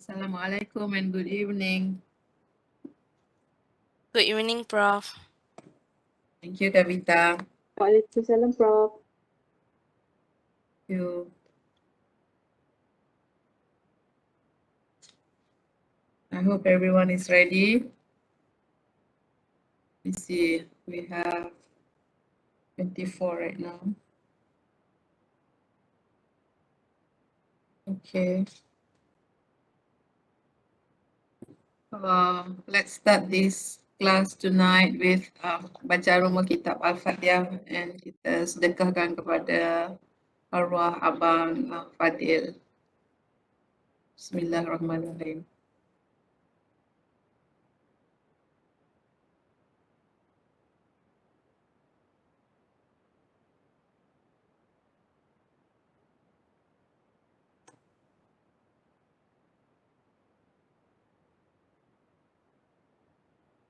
Assalamualaikum and good evening. Good evening, Prof. Thank you, Kavita. Waalaikumsalam, Prof. Thank you. I hope everyone is ready. Let's see, we have 24 right now. Okay. Let's start this class tonight with baca rumah kitab Al-Fatihah and kita sedekahkan kepada arwah Abang Fadil. Bismillahirrahmanirrahim.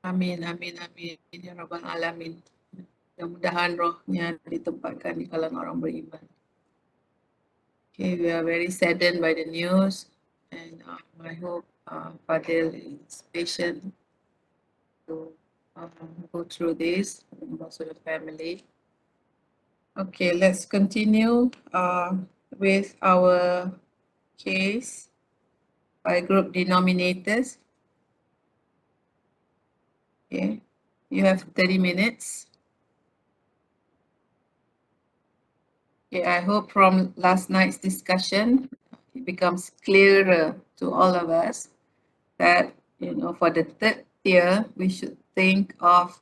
Amin, amin, amin. Ya Rabbal Alamin. Mudah-mudahan rohnya ditempatkan di kalangan orang beriman. Okay, we are very saddened by the news, and I hope Fadil is patient to go through this, and also the family. Okay, let's continue with our case by group denominators. Okay, you have 30 minutes. Okay, I hope from last night's discussion, it becomes clearer to all of us that, for the third tier, we should think of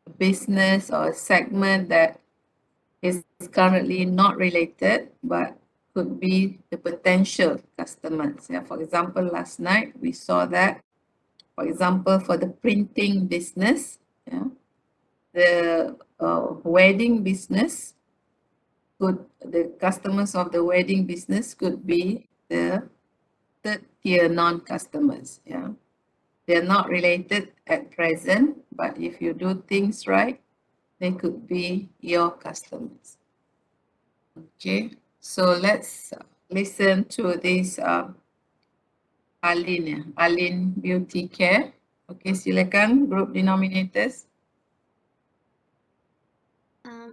a business or a segment that is currently not related, but could be the potential customers. Yeah, for example, last night we saw that, for example, for the printing business, yeah, the wedding business, the customers of the wedding business could be the third tier non-customers. Yeah, they're not related at present, but if you do things right, they could be your customers. Okay, so let's listen to this Alin Beauty Care. Okay, silakan group denominators.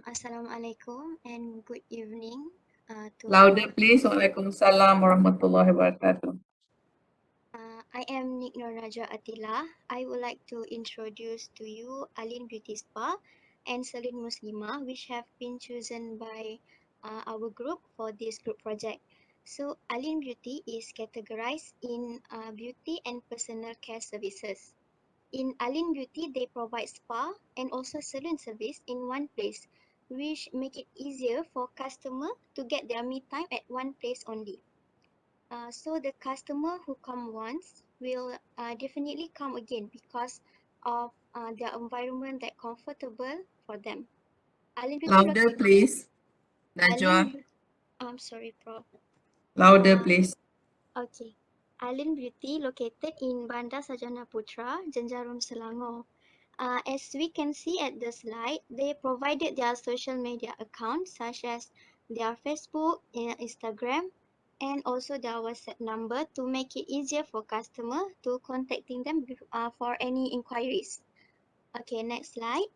Assalamualaikum and good evening to Louder please. Waalaikumsalam warahmatullahi wabarakatuh. I am Nik Nur Raja Atila. I would like to introduce to you Alin Beauty Spa and Saloon Muslimah, which have been chosen by our group for this group project. So Alin Beauty is categorized in beauty and personal care services. In Alin Beauty, they provide spa and also salon service in one place, which make it easier for customer to get their me time at one place only. So the customer who come once will definitely come again because of their environment that comfortable for them. Alin Beauty Louder please, Najwa. I'm sorry, Prof. Louder please. Okay. Alin Beauty located in Bandar Sarjana Putra, Jenjarum, Selangor. As we can see at the slide, they provided their social media accounts such as their Facebook, Instagram, and also their WhatsApp number to make it easier for customer to contacting them for any inquiries. Okay, next slide.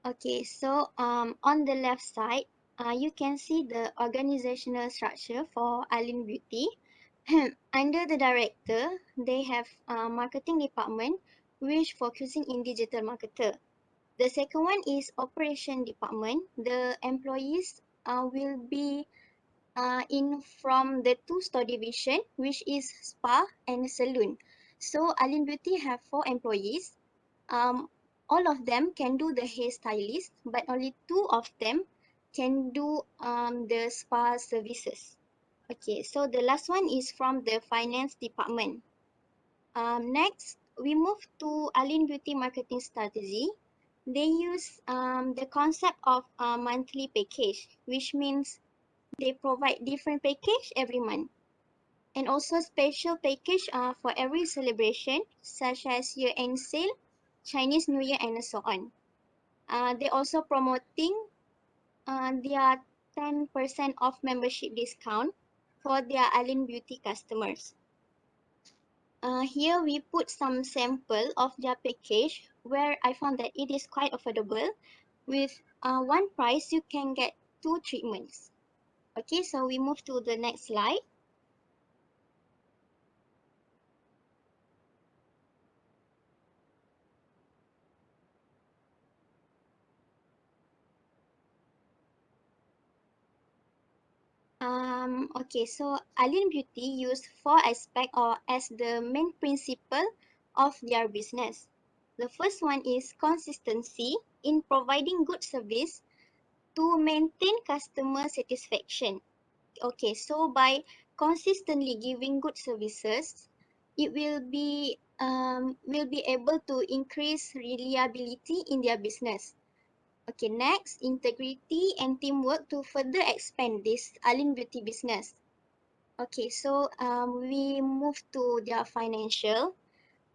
Okay, so on the left side, you can see the organizational structure for Alin Beauty. Under the director, they have a marketing department which focusing in digital marketer. The second one is operation department. The employees will be in from the two store division, which is spa and saloon. So Alin Beauty have 4 employees. All of them can do the hairstylist, but only 2 of them can do the spa services. Okay, so the last one is from the finance department. Next, we move to Alin Beauty marketing strategy. They use the concept of a monthly package, which means they provide different package every month. And also special package for every celebration, such as year-end sale, Chinese New Year, and so on. They also promoting their 10% off membership discount for their Alin Beauty customers. Here we put some sample of their package where I found that it is quite affordable. With one price, you can get 2 treatments. Okay, so we move to the next slide. Okay, so Alien Beauty use 4 aspects or as the main principle of their business. The first one is consistency in providing good service to maintain customer satisfaction. Okay, so by consistently giving good services, it will be able to increase reliability in their business. Okay, next, integrity and teamwork to further expand this Alin Beauty business. Okay, so we move to their financial.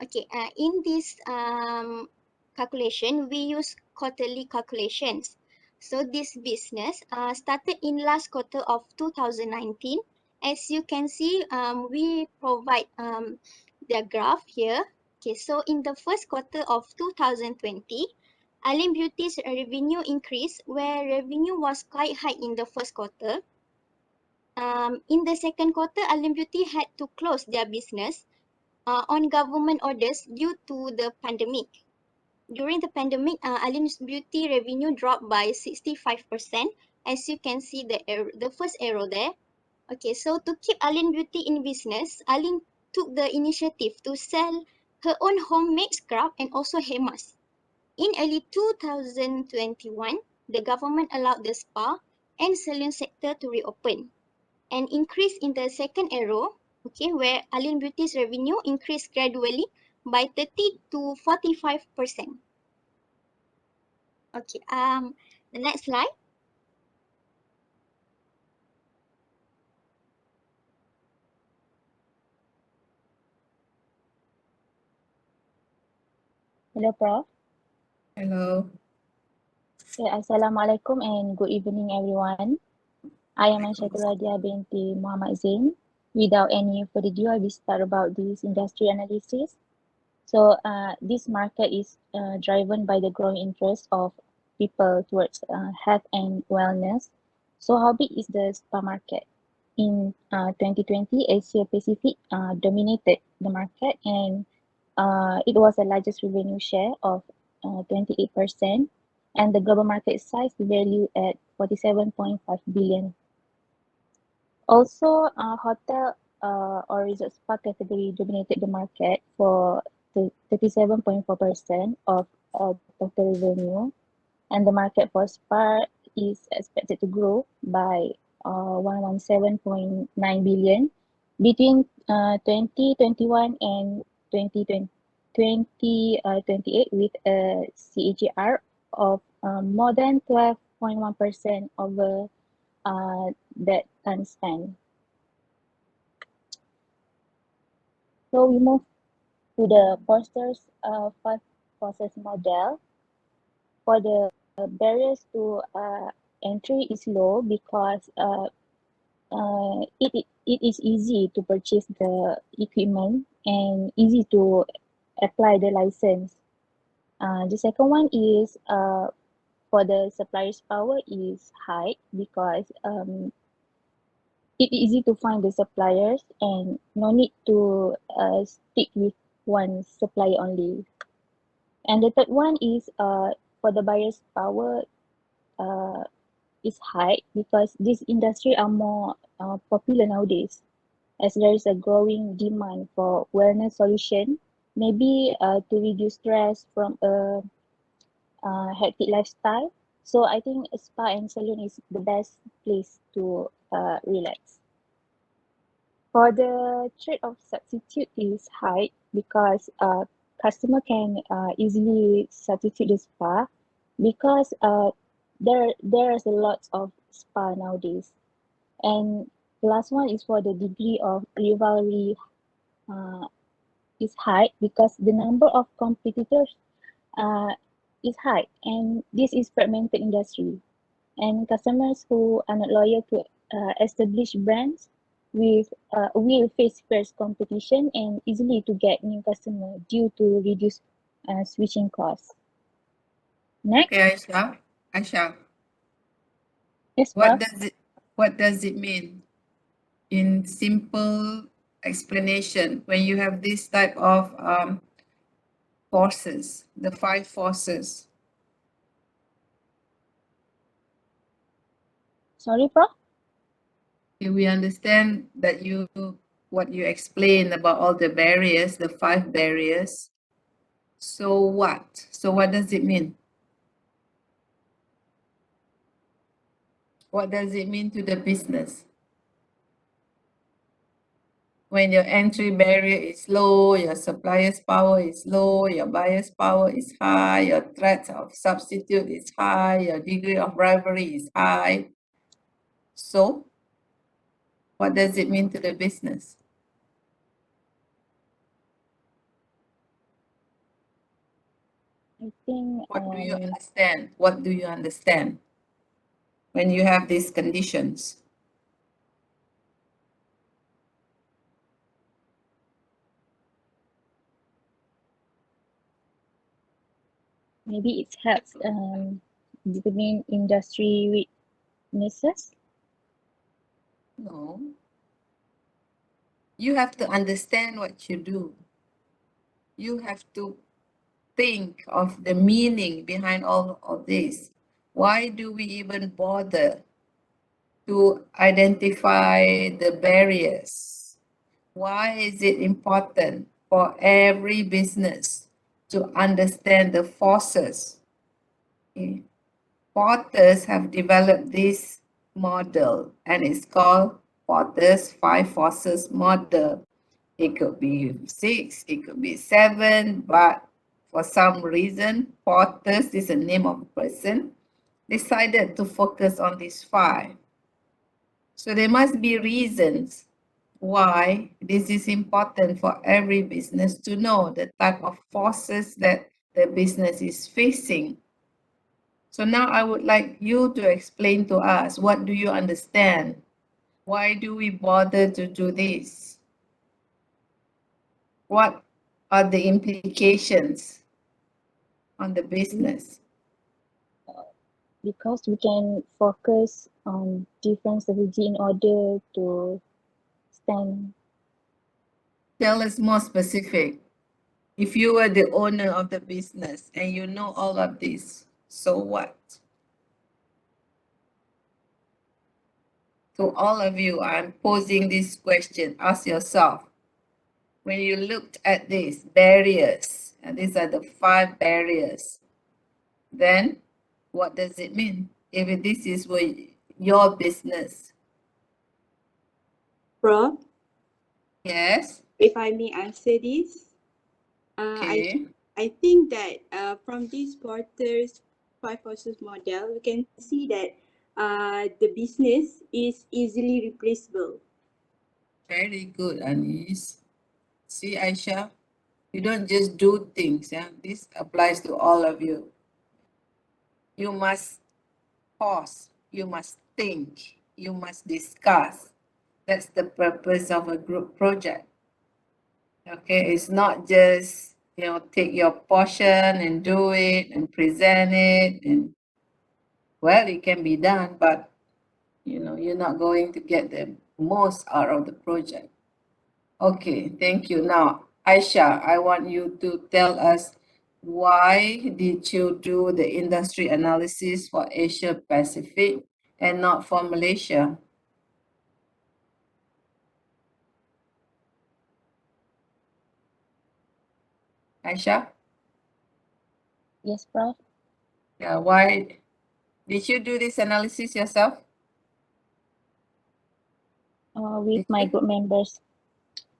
Okay, in this calculation, we use quarterly calculations. So this business started in last quarter of 2019. As you can see, we provide the graph here. Okay, so in the first quarter of 2020, Alin Beauty's revenue increased, where revenue was quite high in the first quarter. In the second quarter, Alin Beauty had to close their business on government orders due to the pandemic. During the pandemic, Alin's Beauty revenue dropped by 65%. As you can see the first arrow there. Okay, so to keep Alin Beauty in business, Alin took the initiative to sell her own homemade scrub and also hair mask. In early 2021, the government allowed the spa and salon sector to reopen. An increase in the second arrow, okay, where Alin Beauty's revenue increased gradually by 30 to 45%. Okay, the next slide. Hello, Prof. Hello. Assalamualaikum and good evening, everyone. I am Aisyah Radia binti Muhammad Zain. Without any further ado, I will start about this industry analysis. So, this market is driven by the growing interest of people towards health and wellness. So, how big is the spa market? In 2020, Asia Pacific dominated the market, and it was the largest revenue share of 28%, and the global market size valued at 47.5 billion. Also, hotel or resort spa category dominated the market for 37.4% of total revenue, and the market for spa is expected to grow by 117.9 billion between 2021 and 2028 with a CAGR of more than 12.1% over that time span. So we move to the Foster's fast process model. For the barriers to entry is low because it is easy to purchase the equipment and easy to apply the license. The second one is for the supplier's power is high because it's easy to find the suppliers and no need to stick with one supplier only. And the third one is for the buyer's power uh, is high because this industry are more popular nowadays as there is a growing demand for wellness solution, maybe to reduce stress from a hectic lifestyle. So I think a spa and salon is the best place to relax. For the trade of substitute is high because customer can easily substitute the spa because there is a lot of spa nowadays. And last one is for the degree of rivalry is high because the number of competitors is high, and this is fragmented industry. And customers who are not loyal to established brands will face fierce competition and easily to get new customer due to reduced switching costs. Next, Okay, Aisha. Aisha, yes, what Prof. does it mean in simple explanation when you have this type of forces, the five forces? Sorry, Prof. We understand that what you explained about all the barriers, the five barriers. So what? So what does it mean? What does it mean to the business? When your entry barrier is low, your supplier's power is low, your buyer's power is high, your threat of substitute is high, your degree of rivalry is high. So what does it mean to the business? I think What do you understand? What do you understand when you have these conditions? maybe it helps determine industry weaknesses. No. You have to understand what you do. You have to think of the meaning behind all of this. Why do we even bother to identify the barriers? Why is it important for every business to understand the forces? Okay. Porters have developed this model and it's called Porter's Five Forces model. It could be six, it could be seven, but for some reason, Porters is a name of a person, decided to focus on these five. So there must be reasons why this is important for every business to know the type of forces that the business is facing. So now I would like you to explain to us, what do you understand? Why do we bother to do this? What are the implications on the business? Because we can focus on different strategy in order to stand. Tell us more specific. If you were the owner of the business and you know all of this, so what? To all of you, I'm posing this question. Ask yourself, when you looked at these barriers, and these are the five barriers, then what does it mean? If this is your business. Prof, Yes, if I may answer this, okay. I think that from this Porter's five forces model, we can see that the business is easily replaceable. Very good, Anis. See, Aisha, you don't just do things. Yeah, this applies to all of you. You must pause. You must think. You must discuss. That's the purpose of a group project. Okay, it's not just take your portion and do it and present it, and well, it can be done, but you're not going to get the most out of the project. Okay, thank you. Now, Aisha, I want you to tell us, why did you do the industry analysis for Asia Pacific and not for Malaysia? Aisha? Yes, Prof. Yeah, why did you do this analysis yourself? With Did my you? group members.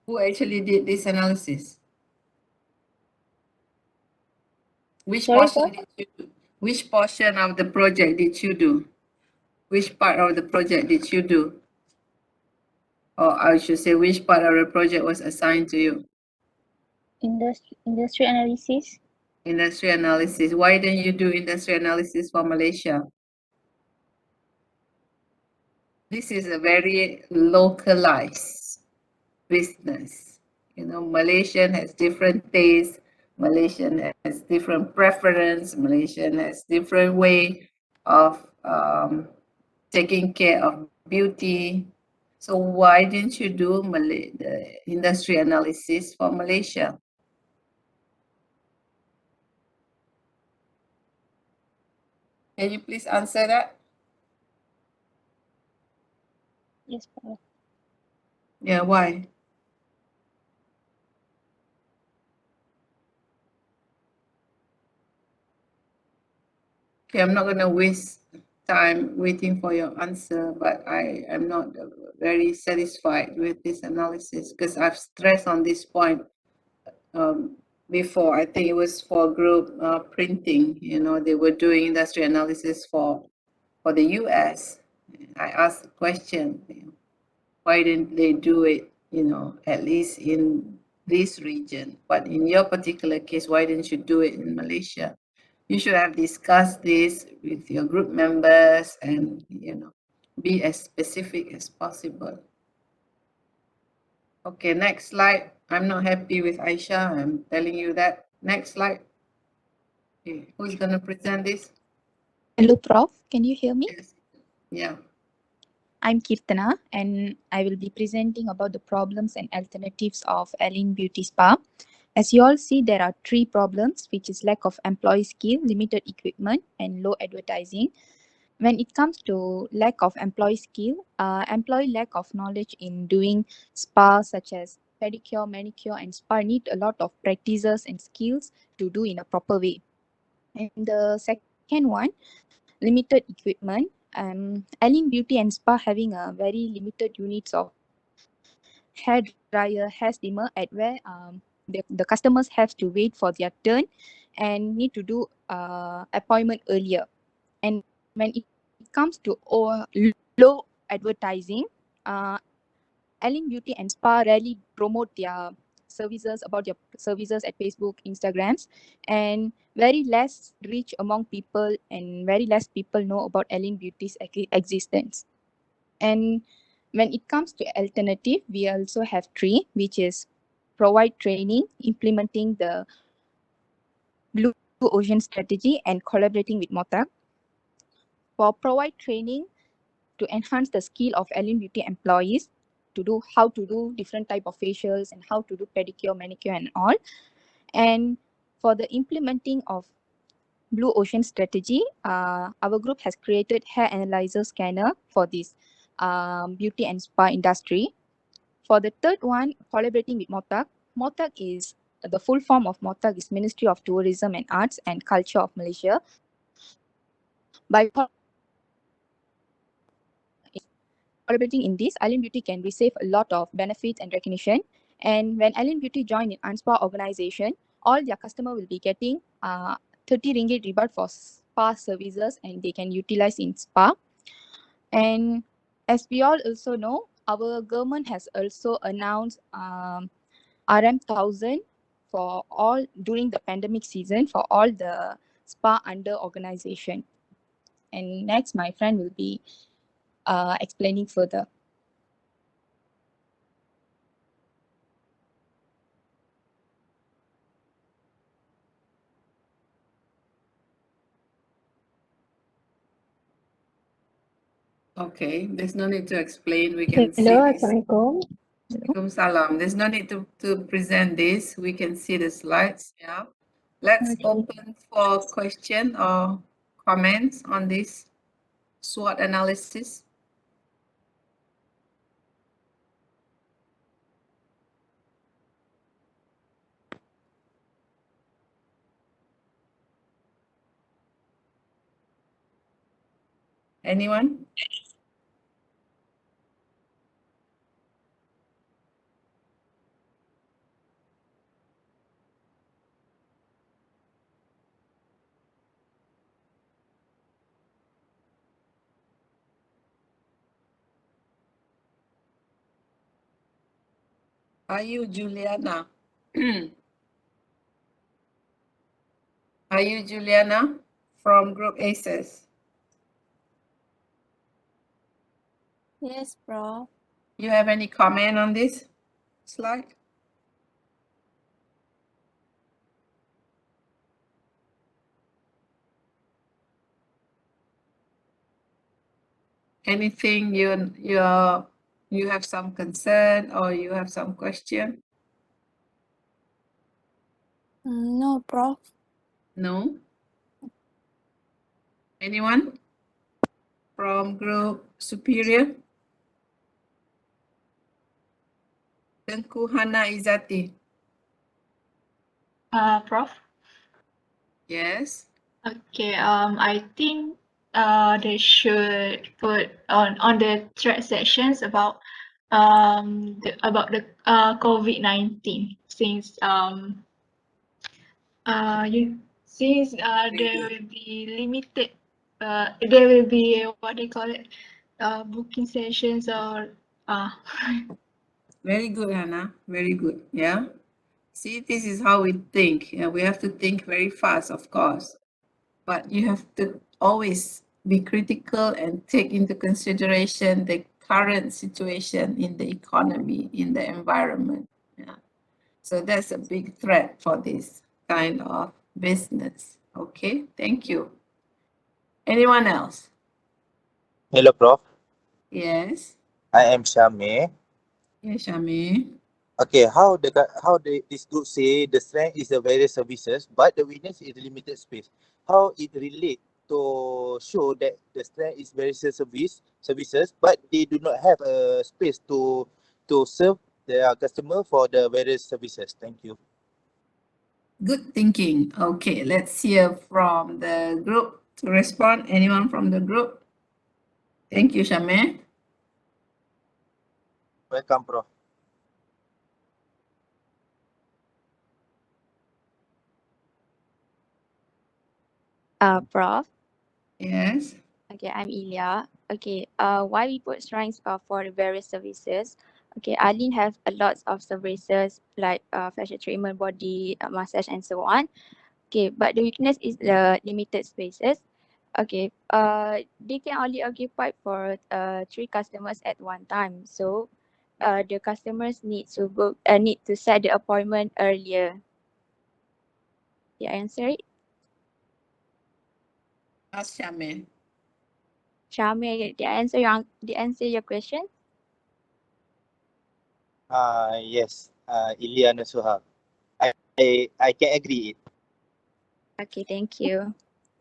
Who actually did this analysis? Which Sorry, portion Prof. did you do? Which portion of the project did you do? Which part of the project did you do? Or I should say, which part of the project was assigned to you? Industry analysis. industry analysis. Why don't you do industry analysis for Malaysia? This is a very localized business. You know, Malaysian has different tastes. Malaysian has different preference. Malaysian has different way of taking care of beauty. So why didn't you do the industry analysis for Malaysia? Can you please answer that? Yes, Pak. Yeah, why? Okay, I'm not going to waste time waiting for your answer, but I am not very satisfied with this analysis because I've stressed on this point before. I think it was for group printing. You know, they were doing industry analysis for the US. I asked the question, why didn't they do it, you know, at least in this region? But in your particular case, why didn't you do it in Malaysia? You should have discussed this with your group members and, you know, be as specific as possible. Okay, next slide. I'm not happy with Aisha. I'm telling you that. Next slide. Okay, who's going to present this? Hello, Prof. Can you hear me? Yes. Yeah. I'm Kirtana, and I will be presenting about the problems and alternatives of Alin Beauty Spa. As you all see, there are three problems, which is lack of employee skill, limited equipment, and low advertising. When it comes to lack of employee skill, employee lack of knowledge in doing spa such as pedicure, manicure, and spa need a lot of practices and skills to do in a proper way. And the second one, limited equipment. Alin Beauty and Spa having a very limited units of hair dryer, hair steamer at where the customers have to wait for their turn and need to do appointment earlier. And when it comes to low advertising, uh, Alin Beauty and Spa rarely promote their services about their services at Facebook, Instagrams, and very less reach among people, and very less people know about Alin Beauty's existence. And when it comes to alternative, we also have three, which is provide training, implementing the Blue Ocean strategy, and collaborating with Motak. For provide training, to enhance the skill of Alin Beauty employees to do how to do different type of facials and how to do pedicure, manicure, and all. And for the implementing of Blue Ocean strategy, our group has created hair analyzer scanner for this beauty and spa industry. For the third one, collaborating with Motak. Motak is the full form of Motak is Ministry of Tourism and Arts and Culture of Malaysia. By collaborating in this, Alin Beauty can receive a lot of benefits and recognition. And when Alin Beauty join in UNSPA organization, all their customer will be getting 30 ringgit rebate for spa services, and they can utilize in spa. And as we all also know, our government has also announced RM 1000 for all during the pandemic season for all the spa under organization. And next, my friend will be explaining further. Okay, there's no need to explain. We can see Hello, this. Assalamualaikum. Salam. There's no need to present this. We can see the slides. Yeah. Let's Okay. open for question or comments on this SWOT analysis. Anyone? Are you Juliana? Are you Juliana from Group ACES? Yes, Prof. You have any comment on this slide? Anything you have some concern or you have some question? No, Prof. No? Anyone from Group Superior? Tengku Hana Izati. Prof. Yes. Okay. I think they should put on the thread sections about the COVID-19 since Very there good. will be limited there will be what they call it booking sessions or Very good, Hannah. Very good. Yeah. See, this is how we think. Yeah, we have to think very fast, of course. But you have to always be critical and take into consideration the current situation in the economy, in the environment. Yeah. So that's a big threat for this kind of business. Okay, thank you. Anyone else? Hello, Prof. Yes. I am Shame. Yes, Shami. Okay, this group say the strength is the various services, but the weakness is limited space. How it relate to show that the strength is various services, but they do not have a space to serve their customer for the various services. Thank you. Good thinking. Okay, let's hear from the group to respond. Anyone from the group? Thank you, Shame. Welcome, Prof. Prof. Yes. Okay, I'm Ilya. Okay, why we put strengths for the various services? Okay, Arlene have a lot of services like facial treatment, body massage, and so on. Okay, but the weakness is the limited spaces. Okay, they can only occupy for three customers at one time. So, the customers need to set the appointment earlier. Did I answer it? Ask Shame. Charmy, did I answer your question? Yes, Ilya Nasuha. I can agree it. Okay, thank you.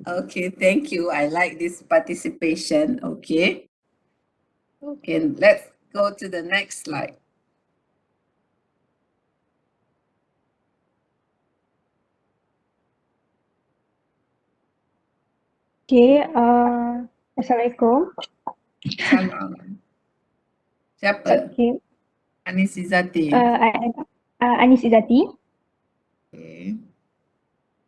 Okay, thank you. I like this participation. Okay. Okay, let's go to the next slide. Okay, Assalamualaikum. Salam. Siapa? Okay, Anis Izati. I am Anis Izati. Okay.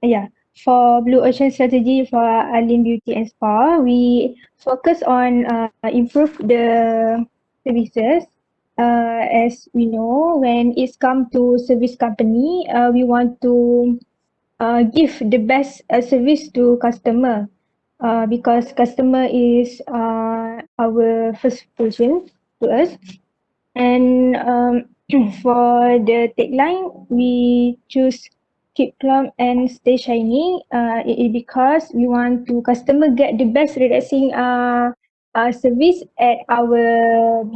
Yeah, for Blue Ocean strategy for Alin Beauty and Spa, we focus on improve the services. As we know, when it's come to service company, we want to give the best service to customer. Because customer is our first person to us. And for the tagline, we choose keep calm and stay shiny. Because we want to customer get the best relaxing service at our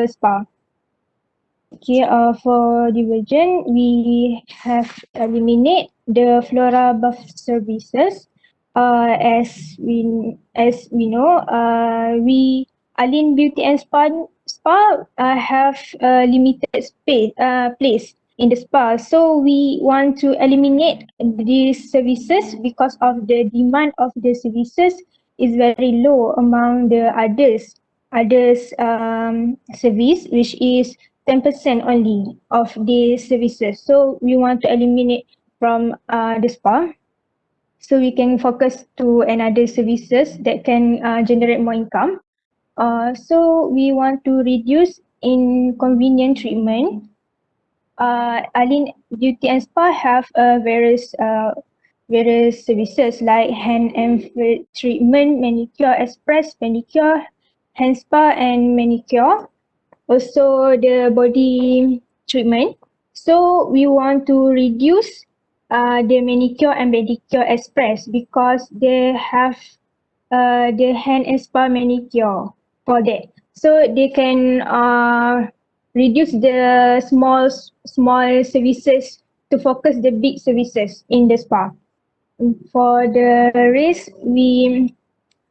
spa. Okay, for diversion, we have eliminate the flora buff services. As we know, we Alin Beauty and Spa have a limited space place in the spa, so we want to eliminate these services because of the demand of the services is very low among the others service, which is 10% only of the services. So we want to eliminate from the spa, so we can focus to another services that can generate more income. So we want to reduce inconvenient treatment. Alin Beauty and Spa have various various services like hand and foot treatment, manicure, express, pedicure, hand spa and manicure. Also the body treatment. So we want to reduce the manicure and pedicure express because they have the hand and spa manicure for that. So they can reduce the small services to focus the big services in the spa. For the rest, we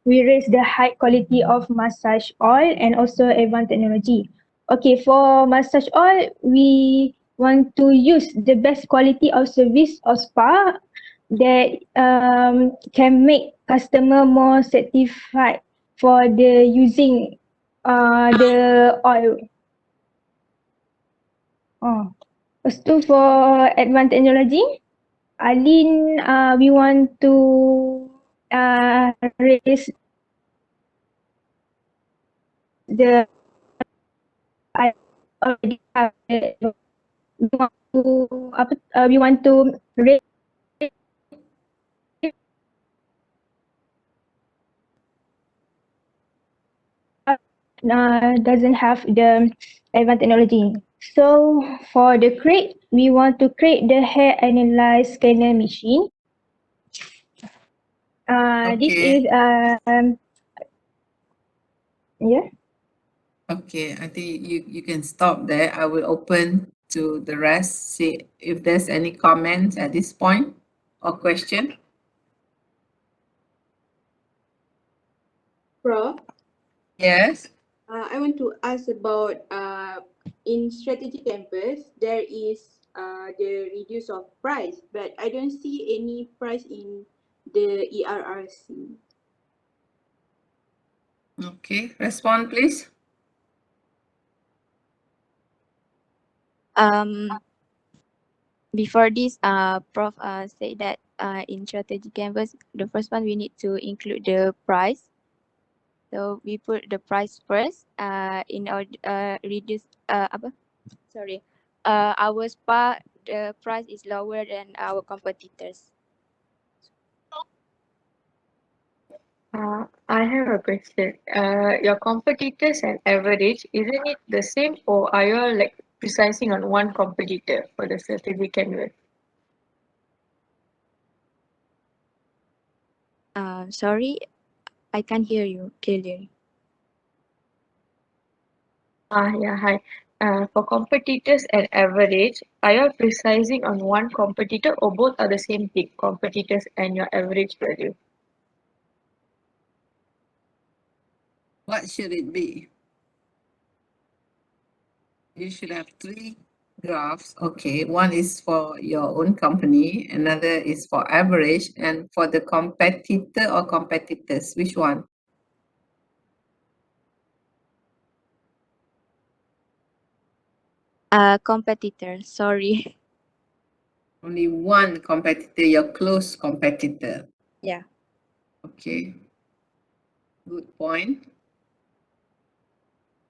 raise the high quality of massage oil and also advanced technology. Okay, for massage oil, we want to use the best quality of service of spa that can make customer more satisfied for the using the oil. Oh. Lepas tu for advanced technology, Alin, we want to raise the I already have it. We want to we want to rate doesn't have the advanced technology. So for the crate, we want to create the hair analyze scanner machine. This Okay. is yeah. Okay, I think you can stop there. I will open to the rest, see if there's any comments at this point or question. Prof, Yes. I want to ask about in strategy canvas there is the reduce of price, but I don't see any price in the ERRC. Okay, respond please. Before this, Prof said that in strategy canvas, the first one we need to include the price. So we put the price first. In our reduce apa? Sorry, our spa the price is lower than our competitors. I have a question. Your competitors and average, isn't it the same, or are you all like precising on one competitor for the strategic canvas? Sorry, I can't hear you clearly. Yeah, hi. For competitors and average, are you all precising on one competitor, or both are the same thing, competitors and your average value? What should it be? You should have three graphs. Okay, one is for your own company, another is for average, and for the competitor or competitors, which one? Competitor, sorry. Only one competitor, your close competitor. Yeah. Okay, good point.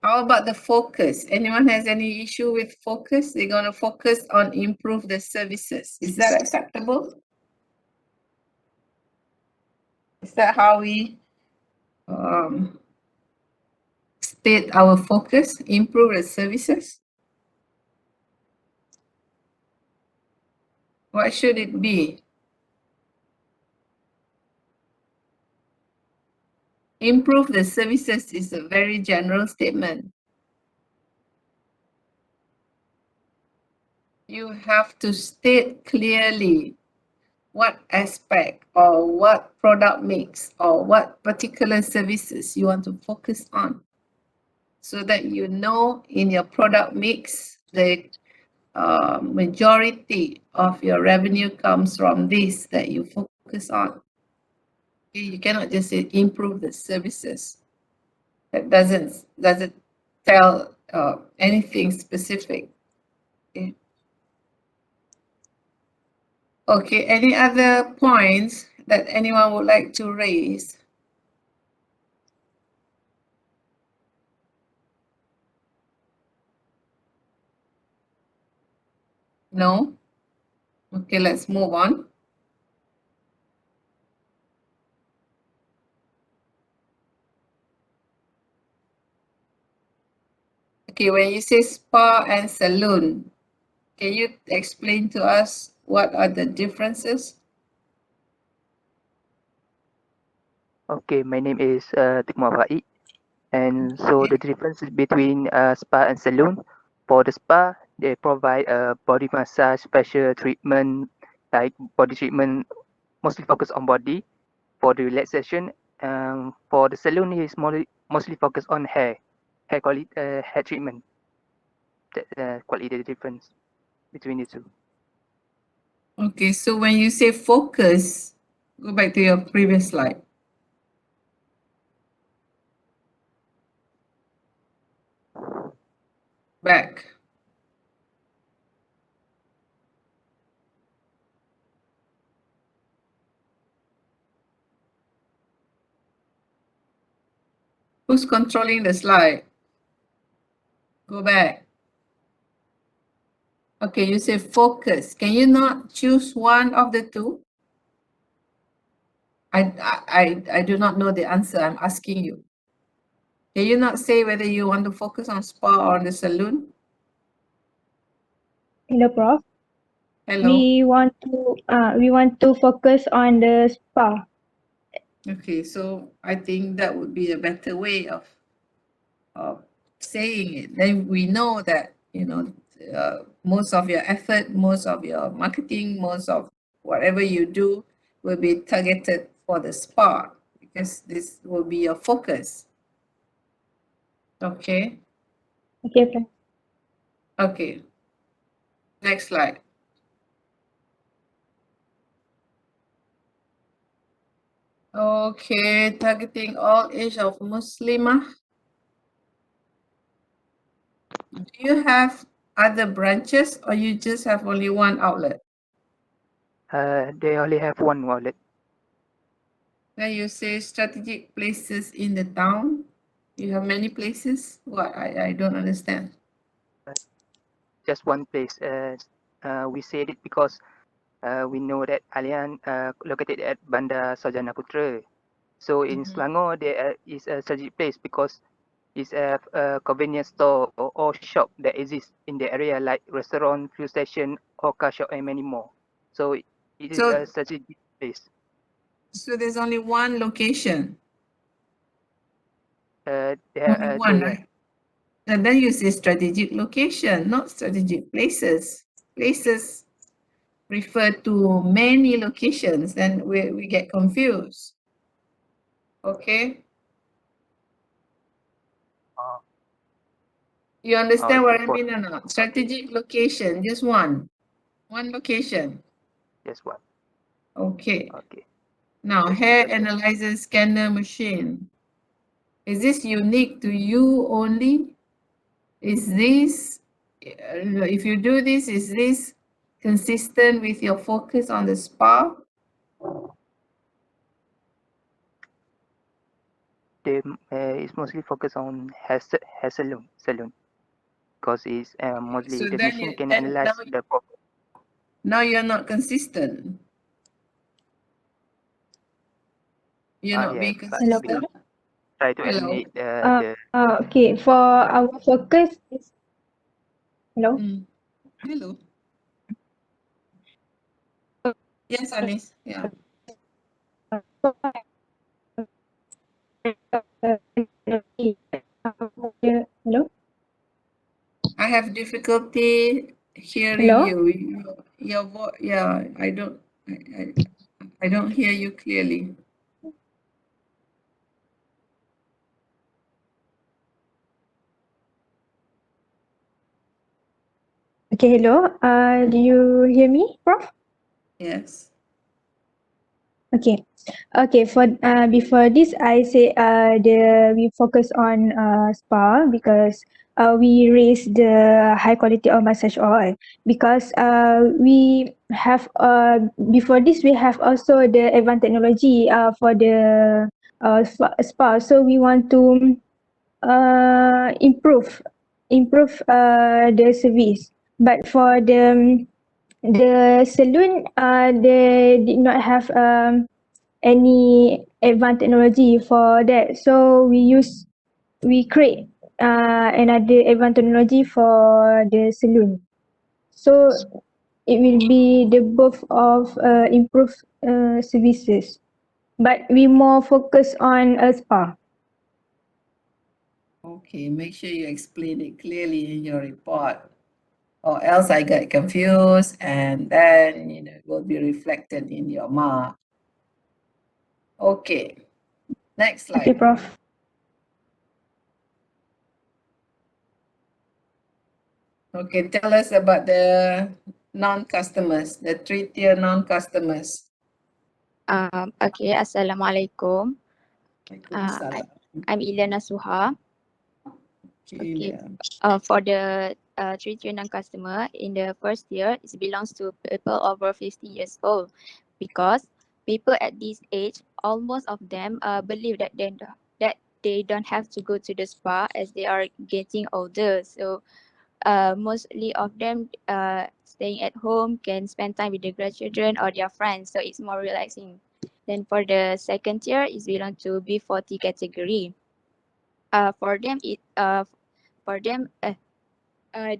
How about the focus? Anyone has any issue with focus? They're going to focus on improve the services. Is that acceptable? Is that how we state our focus? Improve the services? What should it be? Improve the services is a very general statement. You have to state clearly what aspect or what product mix or what particular services you want to focus on, so that you know in your product mix the majority of your revenue comes from this that you focus on. Okay, you cannot just say improve the services. That doesn't tell anything specific. Okay. Okay, any other points that anyone would like to raise? No? Okay, let's move on. Okay, when you say spa and saloon, can you explain to us what are the differences? Okay, my name is Tikma Faik. And so the difference between spa and saloon, for the spa, they provide a body massage, facial treatment, like body treatment, mostly focused on body. For the relaxation, for the saloon, is mostly focused on hair quality, hair treatment. That's quality the difference between the two. Okay, so when you say focus, go back to your previous slide. Back. Who's controlling the slide? Go back. Okay, you say focus. Can you not choose one of the two? I do not know the answer. I'm asking you. Can you not say whether you want to focus on spa or the saloon? Hello, Prof. Hello. We want to focus on the spa. Okay, so I think that would be a better way of saying it. Then we know that, most of your effort, most of your marketing, most of whatever you do will be targeted for the spa because this will be your focus. Okay. Okay, Prof. Okay. Next slide. Okay, targeting all age of Muslimah. Do you have other branches or you just have only one outlet? They only have one wallet. Then you say strategic places in the town. You have many places? What? I don't understand. Just one place. We said it because we know that Allian located at Bandar Sarjana Putra. So in Selangor, there is a strategic place because it's a convenience store or shop that exists in the area like restaurant, fuel station, or car shop and many more. So it is So, a strategic place. so there's only one location. There, Only one, yeah. right? And then you say strategic location, not strategic places. Places refer to many locations, then we get confused. Okay? Oh, You understand what okay, I for mean or not? Strategic location, just one. One location. just one. Okay. Okay. Now, Just hair understand. analyzer scanner machine. Is this unique to you only? Is this, if you do this, is this consistent with your focus on the spa? They is mostly focused on hair salon because it's mostly So the then, machine you, can then analyze the problem. now you're not consistent. You're not Yeah, being but Hello, we consistent. Prof. try to Hello. eliminate the Okay, for our focus is hello. Hello. Yes, Anis. Yeah. Hello. I have difficulty hearing Hello. you. Your voice, yeah, I don't hear you clearly. Okay, hello. Do you hear me, Prof? Yes. Okay. Okay, for before this I say we focus on spa because we raise the high quality of massage oil because we have before this we have also the advanced technology for the spa, so we want to improve the service, but for the saloon they did not have any advanced technology for that, so we create another advanced technology for the saloon. So it will be the both of improved services, but we more focus on a spa. Okay, make sure you explain it clearly in your report, or else I get confused and then it will be reflected in your mark. Okay, next Okay, slide. Prof. Okay, tell us about the non-customers, the three-tier non-customers. Okay, Assalamualaikum. Waalaikumsalam. I'm Ilyana Suha. Okay. Celia. For the 3 tier non-customer, in the first tier, it belongs to people over 50 years old, because people at this age, almost of them believe that they don't have to go to the spa as they are getting older. So mostly of them staying at home can spend time with their grandchildren or their friends, so it's more relaxing. Then for the second tier, it belongs to B40 category. For them,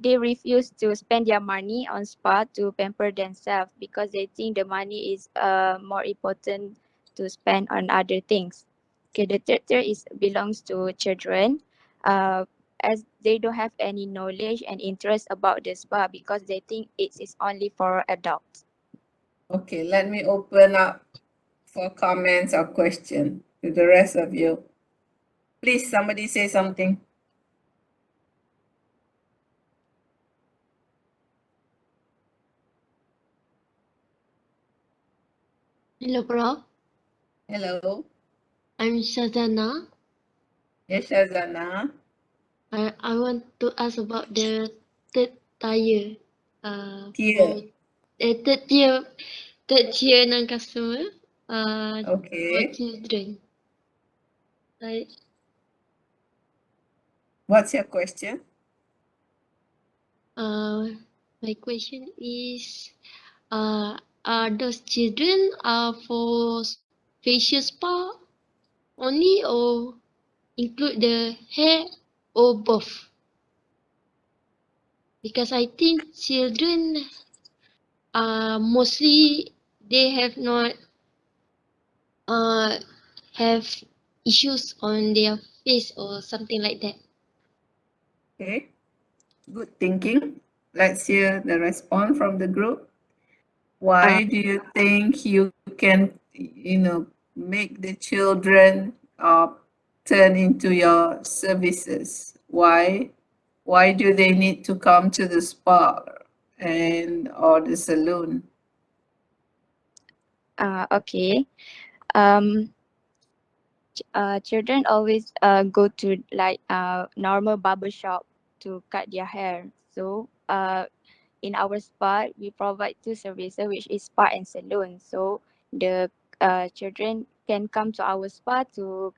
they refuse to spend their money on spa to pamper themselves because they think the money is more important to spend on other things. Okay, the third tier is belongs to children, as they don't have any knowledge and interest about the spa because they think it is only for adults. Okay, let me open up for comments or question to the rest of you. Please, somebody say something. Hello, Prof. Hello. I'm Shazana. Yes, Shazana. I want to ask about the third tier. For Tier. third tier non-customer. For Okay. children. Like, What's your question? my question is, are those children for facial spa only, or include the hair, or both? Because I think children mostly they have not uh have issues on their face or something like that. Okay. Good thinking. Let's hear the response from the group. Why do you think you can, make the children turn into your services? Why? Why do they need to come to the spa and or the saloon? Okay. Children always go to like normal barber shop to cut their hair. So in our spa, we provide two services, which is spa and saloon. So the children can come to our spa to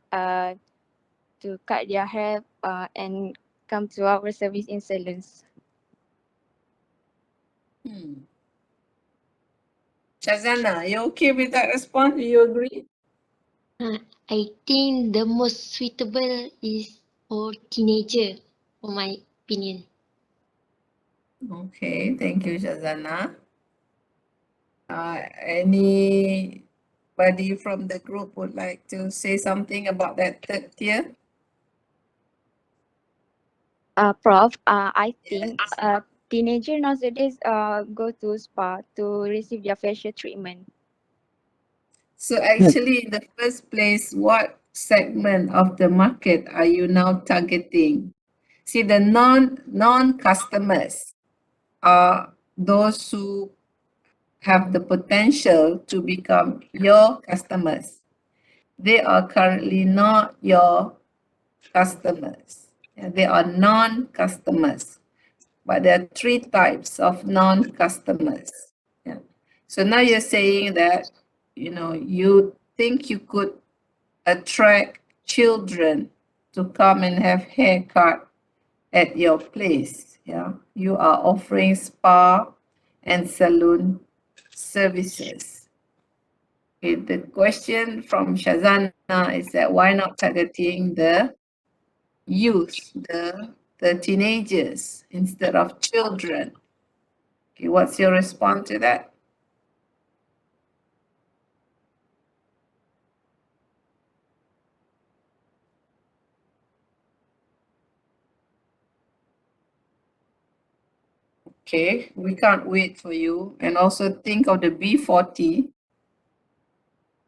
cut their hair and come to our service in saloons. Shazana, you okay with that response? Do you agree? I think the most suitable is for teenager, for my opinion. Okay, thank you, Shazana. Anybody from the group would like to say something about that third tier? Prof, I think teenager nowadays go to spa to receive their facial treatment. So actually, in the first place, what segment of the market are you now targeting? See, the non-customers are those who have the potential to become your customers. They are currently not your customers. Yeah, they are non-customers. But there are three types of non-customers. Yeah. So now you're saying that, you think you could attract children to come and have haircut at your place. Yeah. You are offering spa and saloon services. Okay, the question from Shazana is that why not targeting the youth, the teenagers instead of children. Okay, what's your response to that? Okay, we can't wait for you. And also think of the B40.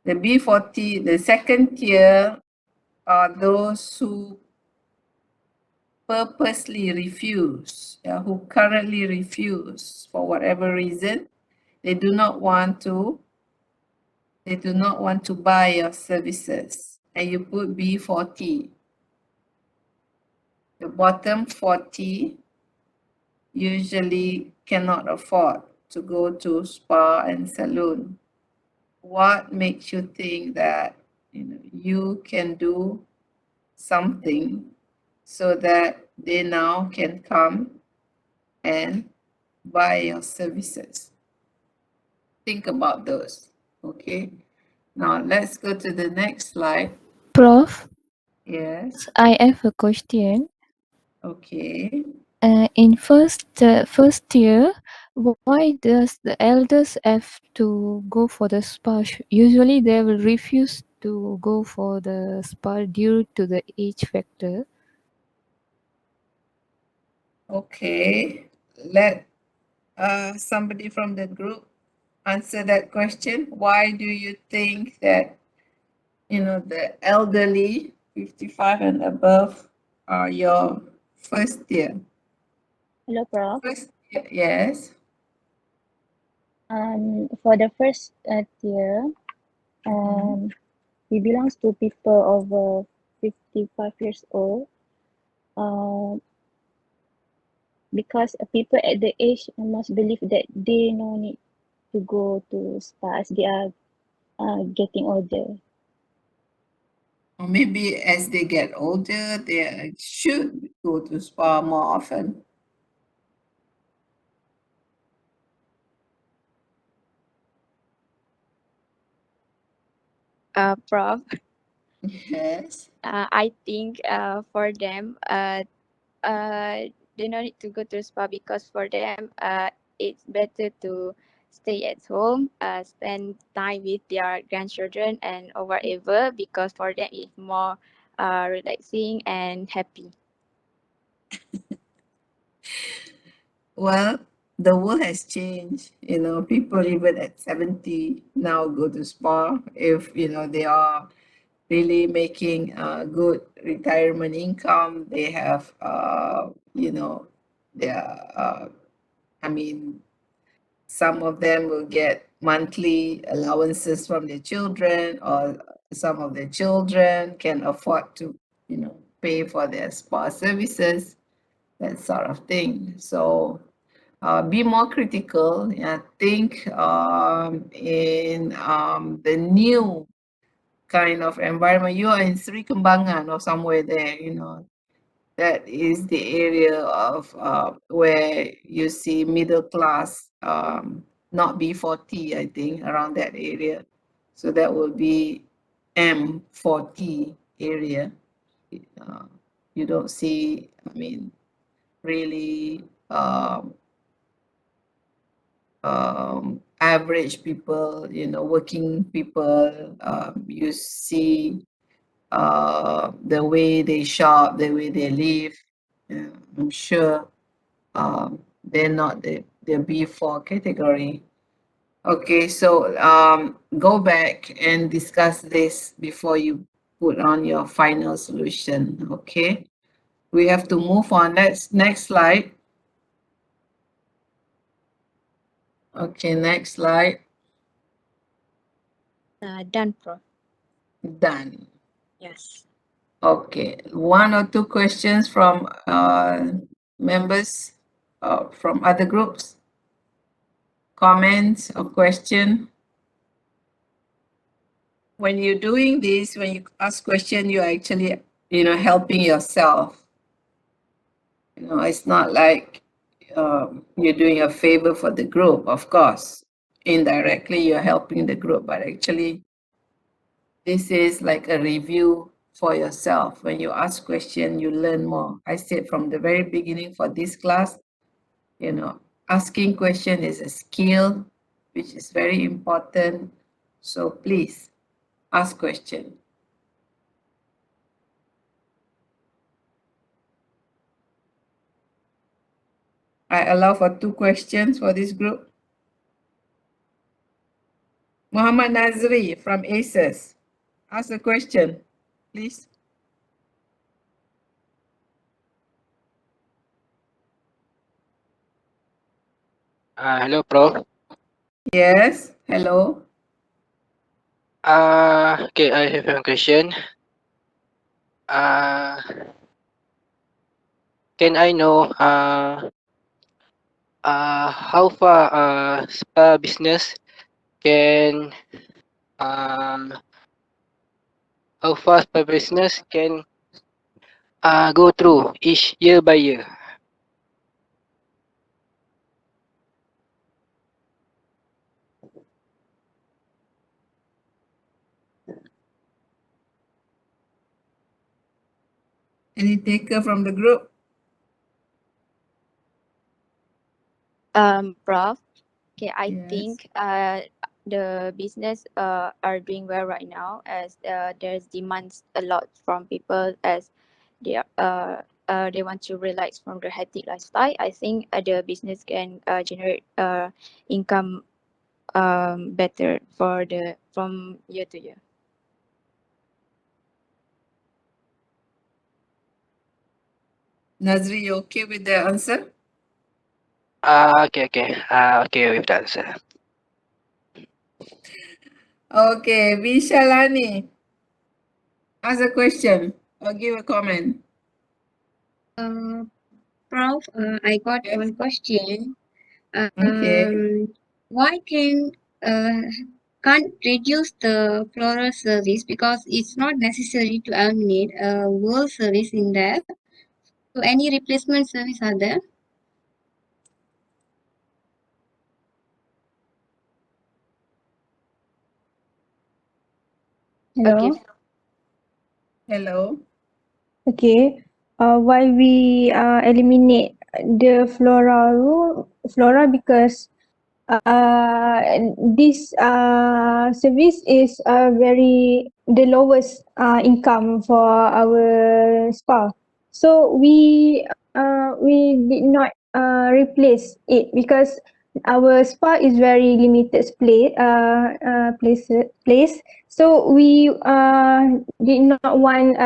The B40, the second tier are those who purposely refuse, who currently refuse for whatever reason. They do not want to buy your services. And you put B40. The bottom 40 usually cannot afford to go to spa and salon. What makes you think that you can do something so that they now can come and buy your services? Think about those. Okay. Now let's go to the next slide. Prof, Yes. I have a question. Okay. In first year, why does the elders have to go for the spa? Usually they will refuse to go for the spa due to the age factor. Okay. Let somebody from the group answer that question. Why do you think that the elderly 55 and above are your first year? Hello, Prof. First year, yes. For the first tier, it belongs to people over 55 years old. Because people at the age must believe that they no need to go to spa as they are getting older. Or maybe as they get older, they should go to spa more often. Prof, Yes. I think for them, they don't need to go to spa because for them, it's better to stay at home, spend time with their grandchildren and or whatever because for them it's more relaxing and happy. Well, the world has changed. People even at 70 now go to spa if, they are really making a good retirement income. They have, their, I mean, some of them will get monthly allowances from their children, or some of their children can afford to, pay for their spa services, that sort of thing. So be more critical. Think in the new kind of environment. You are in Sri Kembangan or somewhere there, that is the area of where you see middle class, not B40, I think, around that area. So that will be M40 area. Uh, you don't see, really average people, working people. You see the way they shop, the way they live. I'm sure they're not the B4 category. Okay, so go back and discuss this before you put on your final solution. Okay, we have to move on. Next slide. Okay, next slide. Done, Prof. Done. Yes. Okay, one or two questions from members from other groups. Comments or question? When you're doing this, when you ask question, you're actually, helping yourself. It's not like you're doing a favor for the group, of course. Indirectly, you're helping the group, but actually, this is like a review for yourself. When you ask question, you learn more. I said from the very beginning for this class, you know, asking question is a skill which is very important. So please ask question. I allow for 2 questions for this group. Muhammad Nazri from ACES. Ask a question, please. Hello, Prof. Yes, hello. Okay, I have a question. Can I know how far spa business can how far spa business can go through each year by year? Any taker from the group? Prof. Okay, I Yes. think the business are doing well right now as there's demands a lot from people as they want to relax from the hectic lifestyle. I think the business can generate income better for the from year to year. Nazri, you okay with the answer? Okay, okay. Okay with the answer. Okay, Vishalani. Ask a question or give a comment. Prof, I got Yes. one question. Okay. Why can't reduce the floral service because it's not necessary to eliminate a world service in there? So any replacement service are there? Hello. Okay. Hello. Okay. Why we eliminate the flora because this service is very the lowest income for our spa. So we did not replace it because our spa is very limited place. So we did not want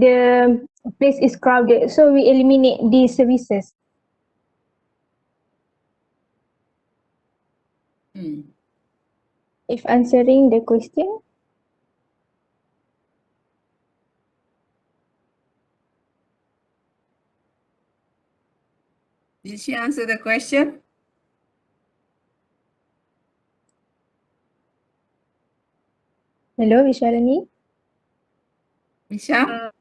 the place is crowded. So we eliminate these services. If answering the question. Did she answer the question? Hello, Vishalani. Misha?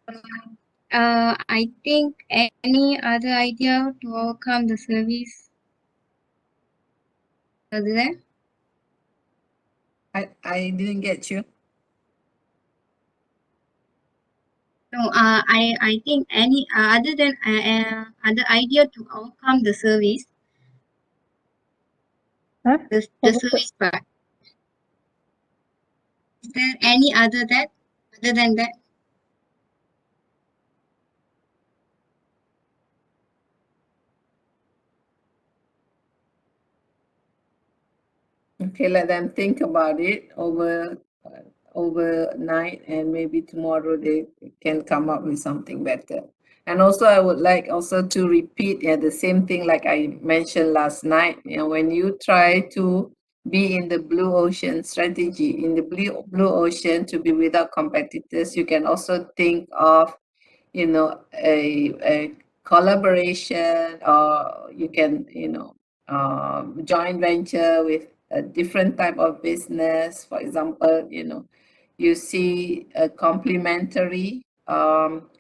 I think any other idea to overcome the service are there? I didn't get you. No, I think any other than other idea to overcome the service, Huh? the service part. Is there any other than that? Okay, let them think about it overnight, and maybe tomorrow they can come up with something better. And also, I would like also to repeat the same thing like I mentioned last night. When you try to be in the blue ocean strategy, in the blue ocean to be without competitors, you can also think of a collaboration, or you can joint venture with a different type of business. For example, you see a complementary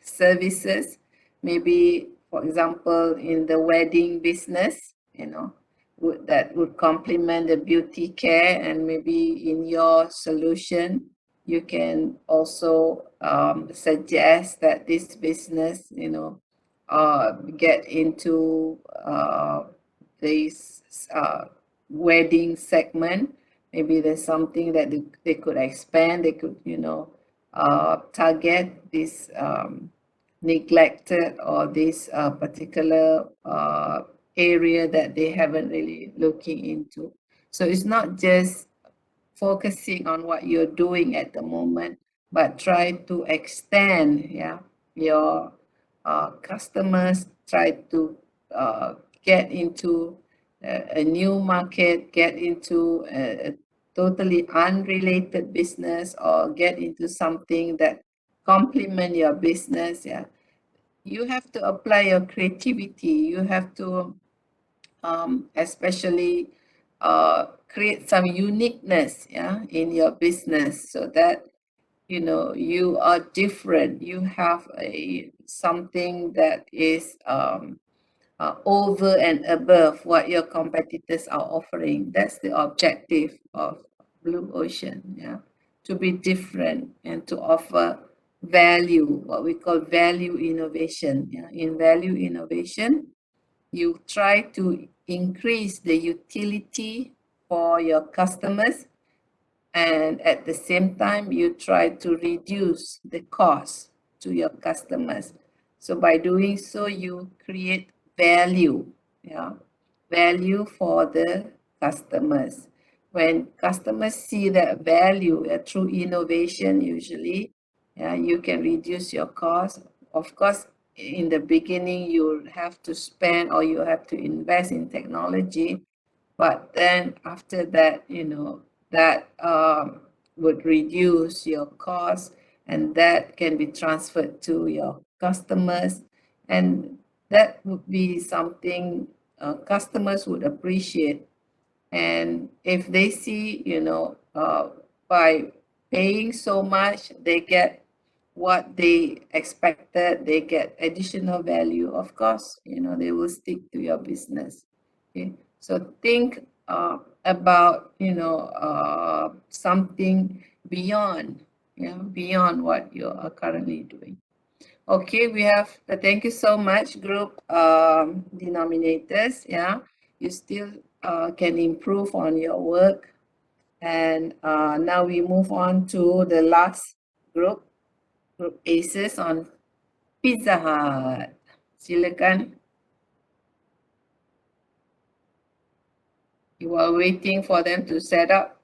services, maybe for example in the wedding business, that would complement the beauty care, and maybe in your solution you can also suggest that this business, get into this wedding segment. Maybe there's something that they could expand. They could, target this neglected or this particular area that they haven't really looking into. So it's not just focusing on what you're doing at the moment, but try to extend, your customers, try to get into a new market, get into a totally unrelated business, or get into something that complement your business. You have to apply your creativity. You have to especially create some uniqueness, in your business, so that you are different. You have a something that is over and above what your competitors are offering. That's the objective of Blue Ocean, to be different and to offer value, what we call value innovation. In value innovation, you try to increase the utility for your customers, and at the same time you try to reduce the cost to your customers. So by doing so, you create value, value for the customers. When customers see that value through innovation, usually, you can reduce your cost. Of course, in the beginning, you have to spend or you have to invest in technology, but then after that, that would reduce your cost, and that can be transferred to your customers, and that would be something customers would appreciate. And if they see, by paying so much, they get what they expected, they get additional value, of course, they will stick to your business. Okay, so think about, something beyond, beyond what you are currently doing. Okay, we have, thank you so much, group denominators. You still can improve on your work. And now we move on to the last group ACES on Pizza Hut. Silakan. You are waiting for them to set up.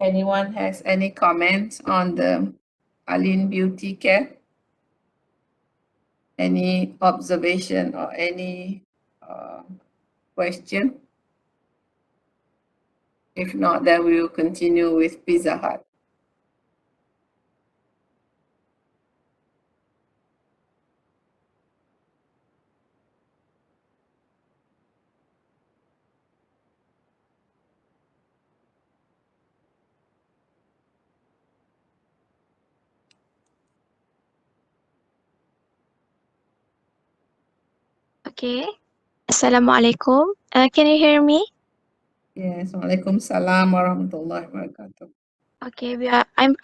Anyone has any comments on the Alin Beauty Care? Any observation or any question? If not, then we will continue with Pizza Hut. Okay. Assalamualaikum. Can you hear me? Yes. Waalaikumsalam warahmatullahi wabarakatuh. Okay, I'm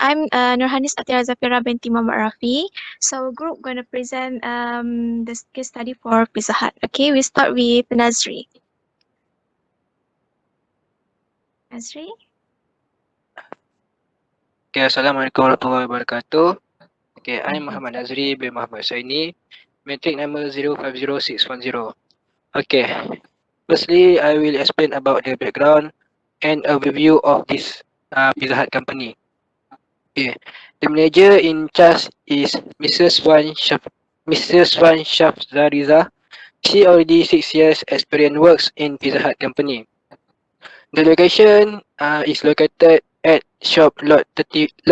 Nurhanis Atira Zafira binti Muhammad Rafi. So group gonna present this case study for Pizza Hut. Okay, we start with Nazri. Nazri? Okay, Assalamualaikum warahmatullahi wabarakatuh. Okay, I'm Muhammad Nazri bin Muhammad Saini, matric number 050610. Okay, firstly, I will explain about the background and overview of this Pizza Hut company. Okay, the manager in charge is Mrs. Wan Shafzariza. She already 6 years experience works in Pizza Hut company. The location is located at shop lot 35,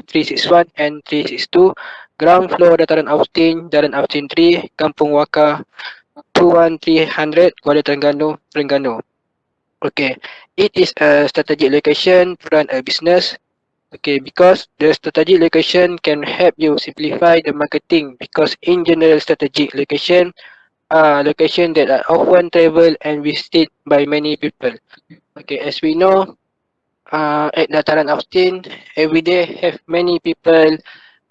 361 and 362, ground floor Dataran Austin, Jalan Austin 3, Kampung Waka, 21300, Kuala Terengganu. Okay, it is a strategic location to run a business. Okay, because the strategic location can help you simplify the marketing, because in general strategic location are location that are often traveled and visited by many people. Okay, as we know, at Dataran Austin. Every day have many people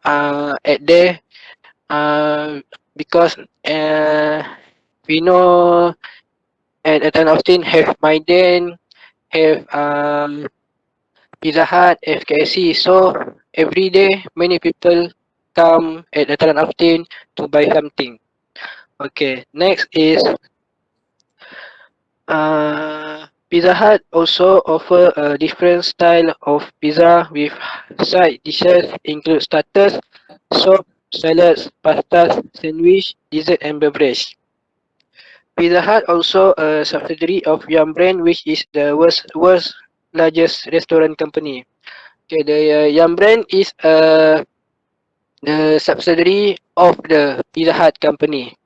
at there because we know at Dataran Austin have Maiden, have Pizza Hut, FKC. So every day many people come at Dataran Austin to buy something. Okay, next is Pizza Hut also offer a different style of pizza with side dishes include starters, soup, salads, pastas, sandwich, dessert and beverage. Pizza Hut also a subsidiary of Yum brand which is the world's largest restaurant company. Okay, the Yum brand is the subsidiary of the Pizza Hut company.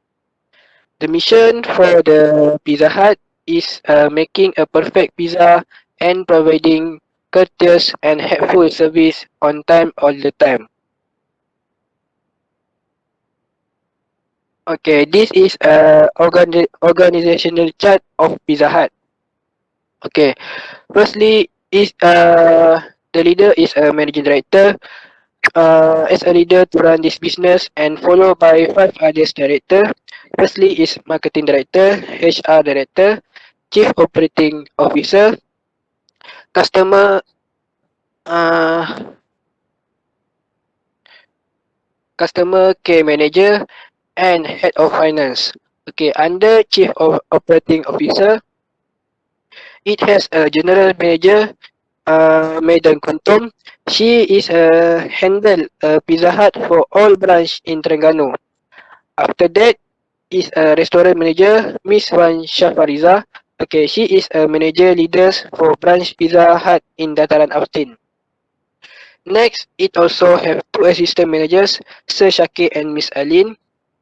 The mission for the Pizza Hut is making a perfect pizza and providing courteous and helpful service on time all the time. Okay, this is a organizational chart of Pizza Hut. Okay, firstly is the leader is a managing director. As a leader to run this business and followed by five others director. Firstly is marketing director, HR director, chief operating officer, customer uh, customer care manager, and head of finance. Okay, under chief of operating officer, it has a general manager, Medan Kuntum. She is handle Pizza Hut for all branch in Terengganu. After that is a restaurant manager, Miss Wan Shafariza. Okay, she is a manager leaders for branch Pizza Hut in Dataran Austin. Next, it also have two assistant managers, Sir Shakir and Miss Aline.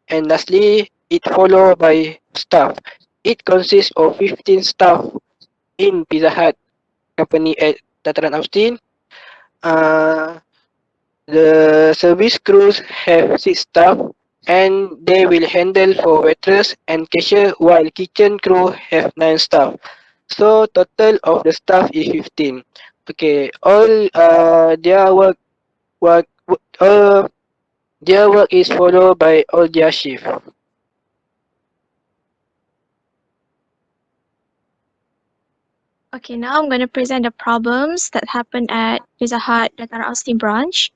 And lastly, it followed by staff. It consists of 15 staff in Pizza Hut company at Dataran Austin. Uh, the service crews have 6 staff and they will handle for waitress and cashier while kitchen crew have 9 staff. So total of the staff is 15. Okay, all work uh, their work is followed by all their shift. Okay, now I'm going to present the problems that happen at Pizza Hut Dataran Austin branch.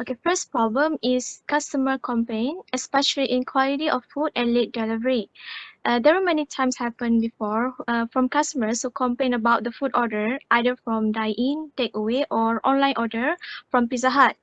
Okay, first problem is customer complaint, especially in quality of food and late delivery. There are many times happened before from customers who complain about the food order, either from dine-in, takeaway, or online order from Pizza Hut.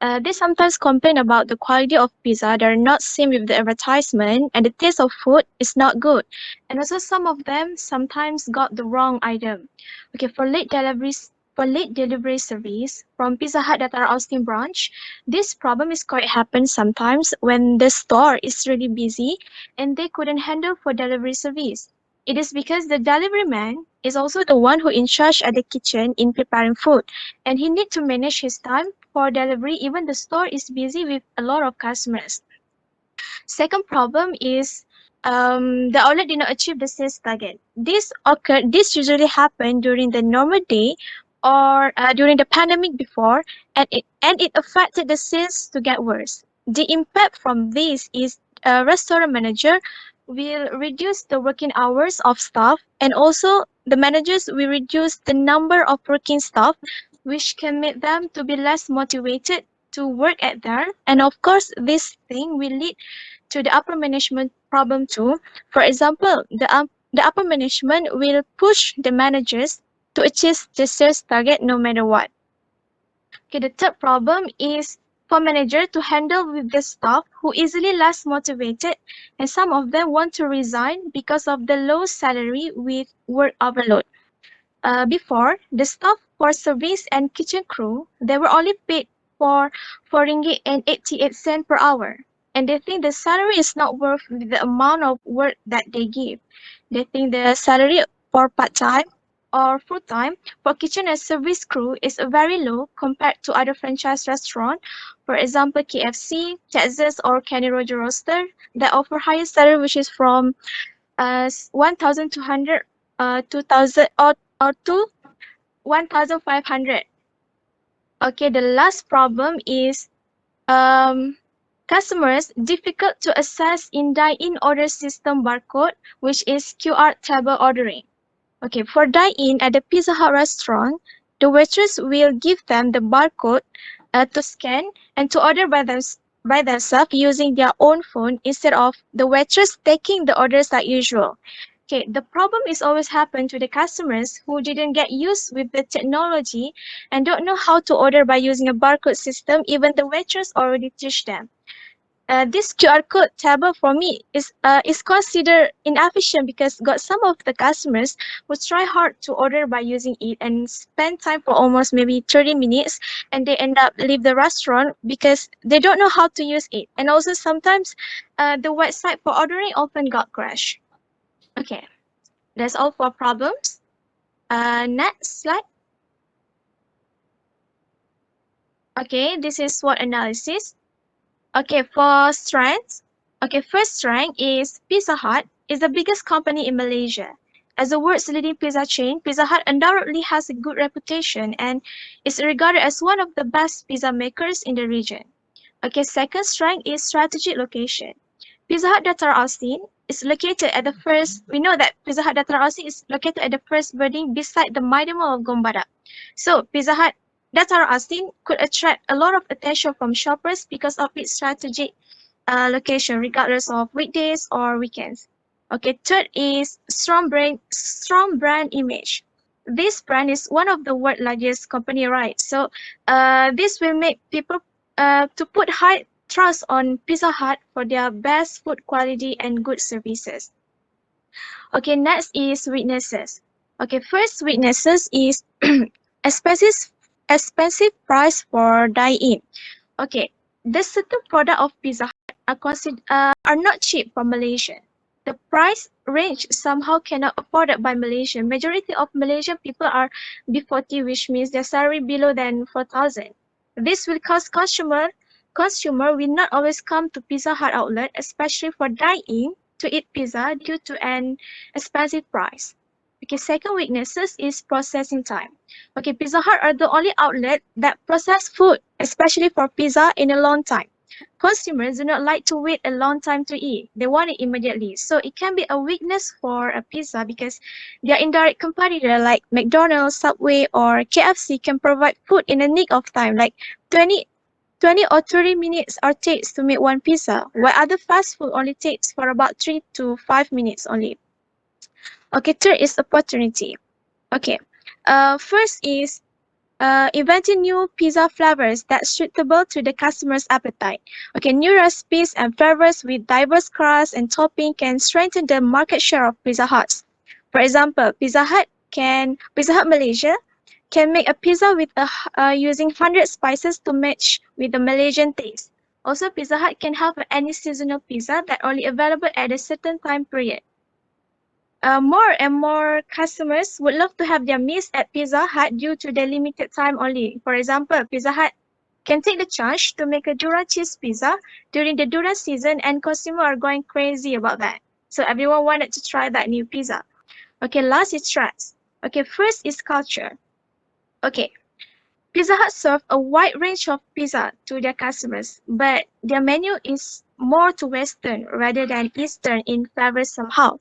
They sometimes complain about the quality of pizza that are not seen with the advertisement, and the taste of food is not good. And also, some of them sometimes got the wrong item. Okay, for late delivery service from Pizza Hut that are Austin branch, this problem is quite happen sometimes when the store is really busy and they couldn't handle for delivery service. It is because the delivery man is also the one who in charge at the kitchen in preparing food, and he need to manage his time for delivery even the store is busy with a lot of customers. Second problem is the outlet did not achieve the sales target. This usually happen during the normal day or during the pandemic before, and it affected the sales to get worse. The impact from this is a restaurant manager will reduce the working hours of staff, and also the managers will reduce the number of working staff, which can make them to be less motivated to work at there. And of course, this thing will lead to the upper management problem too. For example, the upper management will push the managers to achieve the sales target no matter what. Okay, the third problem is for manager to handle with the staff who easily less motivated, and some of them want to resign because of the low salary with work overload. Before, the staff for service and kitchen crew, they were only paid for 4 ringgit and 88 cent per hour. And they think the salary is not worth the amount of work that they give. They think the salary for part-time or full-time for kitchen and service crew is very low compared to other franchise restaurants. For example, KFC, Texas, or Kenny Roger Roaster that offer higher salary, which is from 1,200, 2,000 or 1,500. Okay, the last problem is customers difficult to access in dine-in order system barcode, which is QR table ordering. Okay, for dine-in at the Pizza Hut restaurant, the waitress will give them the barcode to scan and to order by themselves using their own phone instead of the waitress taking the orders like usual. Okay, the problem is always happen to the customers who didn't get used with the technology and don't know how to order by using a barcode system, even the waitress already teach them. This QR code table for me is considered inefficient because got some of the customers who try hard to order by using it and spend time for almost maybe 30 minutes and they end up leave the restaurant because they don't know how to use it. And also sometimes the website for ordering often got crashed. Okay, that's all for problems. Next slide. Okay, this is SWOT analysis. Okay, for strengths. Okay, first strength is Pizza Hut is the biggest company in Malaysia. As the world's leading pizza chain, Pizza Hut undoubtedly has a good reputation and is regarded as one of the best pizza makers in the region. Okay, second strength is strategic location. Pizza Hut Datar Austin is located at the first, we know that Pizza Hut Datar Austin is located at the first building beside the Mighty Mall of Gombada. So Pizza Hut Datar Austin could attract a lot of attention from shoppers because of its strategic location, regardless of weekdays or weekends. Okay, third is strong brand image. This brand is one of the world's largest company, right? So this will make people to put high trust on Pizza Hut for their best food quality and good services. Okay, next is weaknesses. Okay, first weaknesses is expensive price for dine-in. Okay, the certain product of Pizza Hut are not cheap for Malaysian. The price range somehow cannot afforded by Malaysian. Majority of Malaysian people are B40, which means their salary below than 4,000. This will cause consumer will not always come to Pizza Hut outlet, especially for dine-in, to eat pizza due to an expensive price. Okay, second weaknesses is processing time. Okay, Pizza Hut are the only outlet that process food, especially for pizza, in a long time. Consumers do not like to wait a long time to eat. They want it immediately. So it can be a weakness for a pizza because their indirect competitor like McDonald's, Subway, or KFC can provide food in a nick of time, like 20 or 30 minutes or takes to make one pizza, while other fast food only takes for about 3 to 5 minutes only. Okay, third is opportunity. Okay, first is inventing new pizza flavors that's suitable to the customer's appetite. Okay, new recipes and flavors with diverse crusts and topping can strengthen the market share of Pizza Hut. For example, Pizza Hut Malaysia can make a pizza with using 100 spices to match with the Malaysian taste. Also, Pizza Hut can have any seasonal pizza that only available at a certain time period. More and more customers would love to have their meals at Pizza Hut due to the limited time only. For example, Pizza Hut can take the chance to make a Dura cheese pizza during the Dura season and consumers are going crazy about that. So everyone wanted to try that new pizza. Okay, last is trust. Okay, first is culture. Okay, Pizza Hut serves a wide range of pizza to their customers, but their menu is more to Western rather than Eastern in flavor somehow.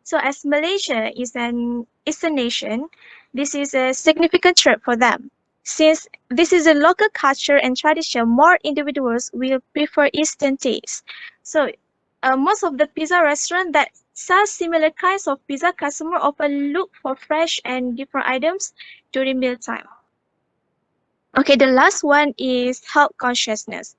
So as Malaysia is an Eastern nation, this is a significant threat for them. Since this is a local culture and tradition, more individuals will prefer Eastern taste. So most of the pizza restaurants that sell similar kinds of pizza, customers often look for fresh and different items during mealtime. Okay, the last one is health consciousness.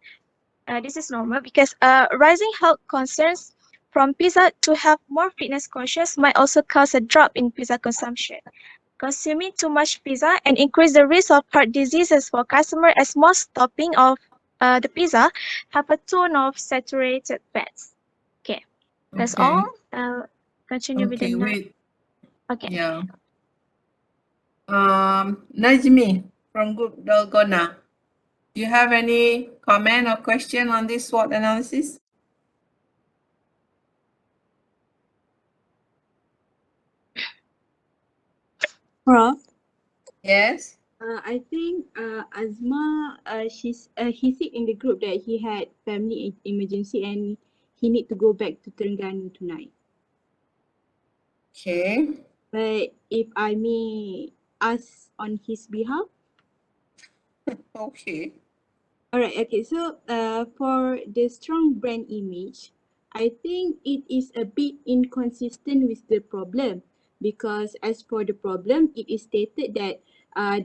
This is normal because rising health concerns from pizza to have more fitness conscious might also cause a drop in pizza consumption. Consuming too much pizza and increase the risk of heart diseases for customers as most topping of the pizza have a ton of saturated fats. Okay, that's Okay. all. Continue with the Okay, next. wait. Okay. Yeah. Najmi from Group Dalgona. Do you have any comment or question on this SWOT analysis? Prof, Yes. I think Azma, he said in the group that he had family emergency and he need to go back to Terengganu tonight. Okay. But if I may ask on his behalf. Okay. Alright, okay. So for the strong brand image, I think it is a bit inconsistent with the problem because as for the problem, it is stated that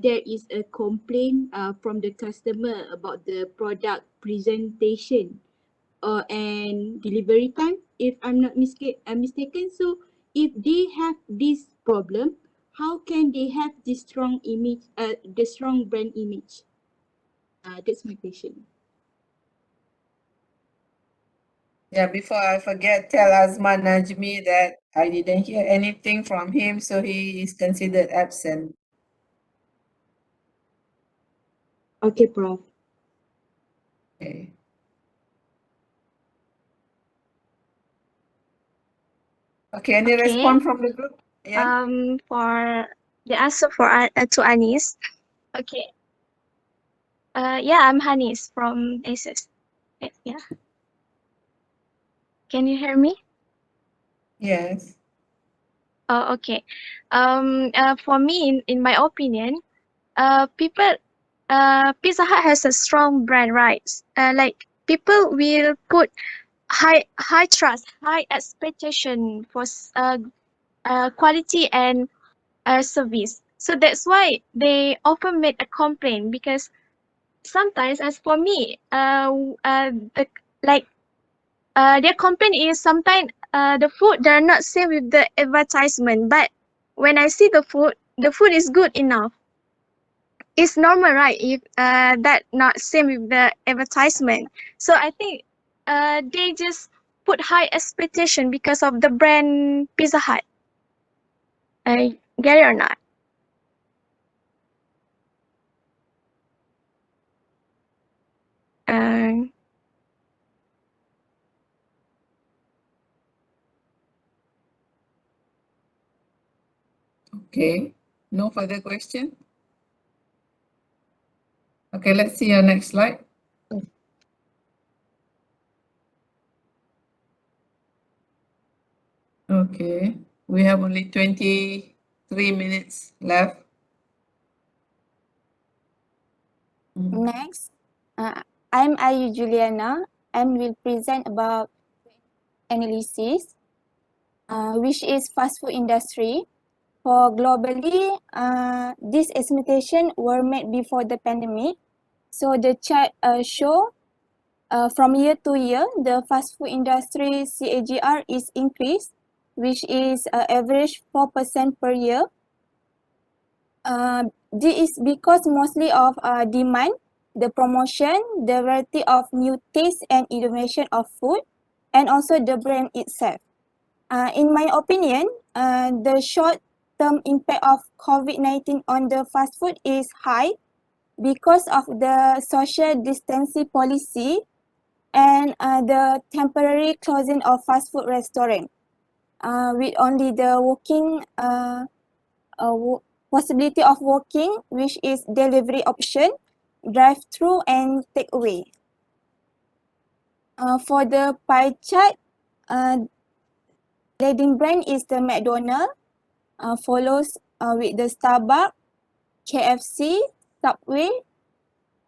there is a complaint from the customer about the product presentation and delivery time, if I'm not mistaken. So if they have this problem, how can they have this strong image, the strong brand image? That's my question. Yeah, before I forget, tell Azman Najmi that I didn't hear anything from him, so he is considered absent. Okay, Prof. Okay. Okay, any Okay. response from the group? Yeah. For the answer for to Anis. Okay. Yeah, I'm Hanis from ACES. Yeah. Can you hear me? Yes. Oh, okay. For me, in my opinion, Pizza Hut has a strong brand, right? Like people will put high trust, high expectation for quality and service. So that's why they often make a complaint because sometimes, as for me, the like their complaint is sometimes the food they're not same with the advertisement, but when I see the food is good enough. It's normal, right? If that not same with the advertisement. So I think they just put high expectation because of the brand Pizza Hut. Get it or not? Uh, Okay. No further question? Okay, let's see your next slide. Okay. We have only 23 minutes left. Next, I'm Ayu Juliana and will present about analysis, which is fast food industry. For globally, these estimation were made before the pandemic. So the chart show from year to year, the fast food industry CAGR is increased, which is average 4% per year. This is because mostly of demand, the promotion, the variety of new taste and innovation of food, and also the brand itself. In my opinion, the short-term impact of COVID-19 on the fast food is high because of the social distancing policy and the temporary closing of fast food restaurant with only the possibility of working, which is delivery option, drive-through and takeaway. For the pie chart, leading brand is the McDonald's, follows with the Starbucks, KFC, Subway,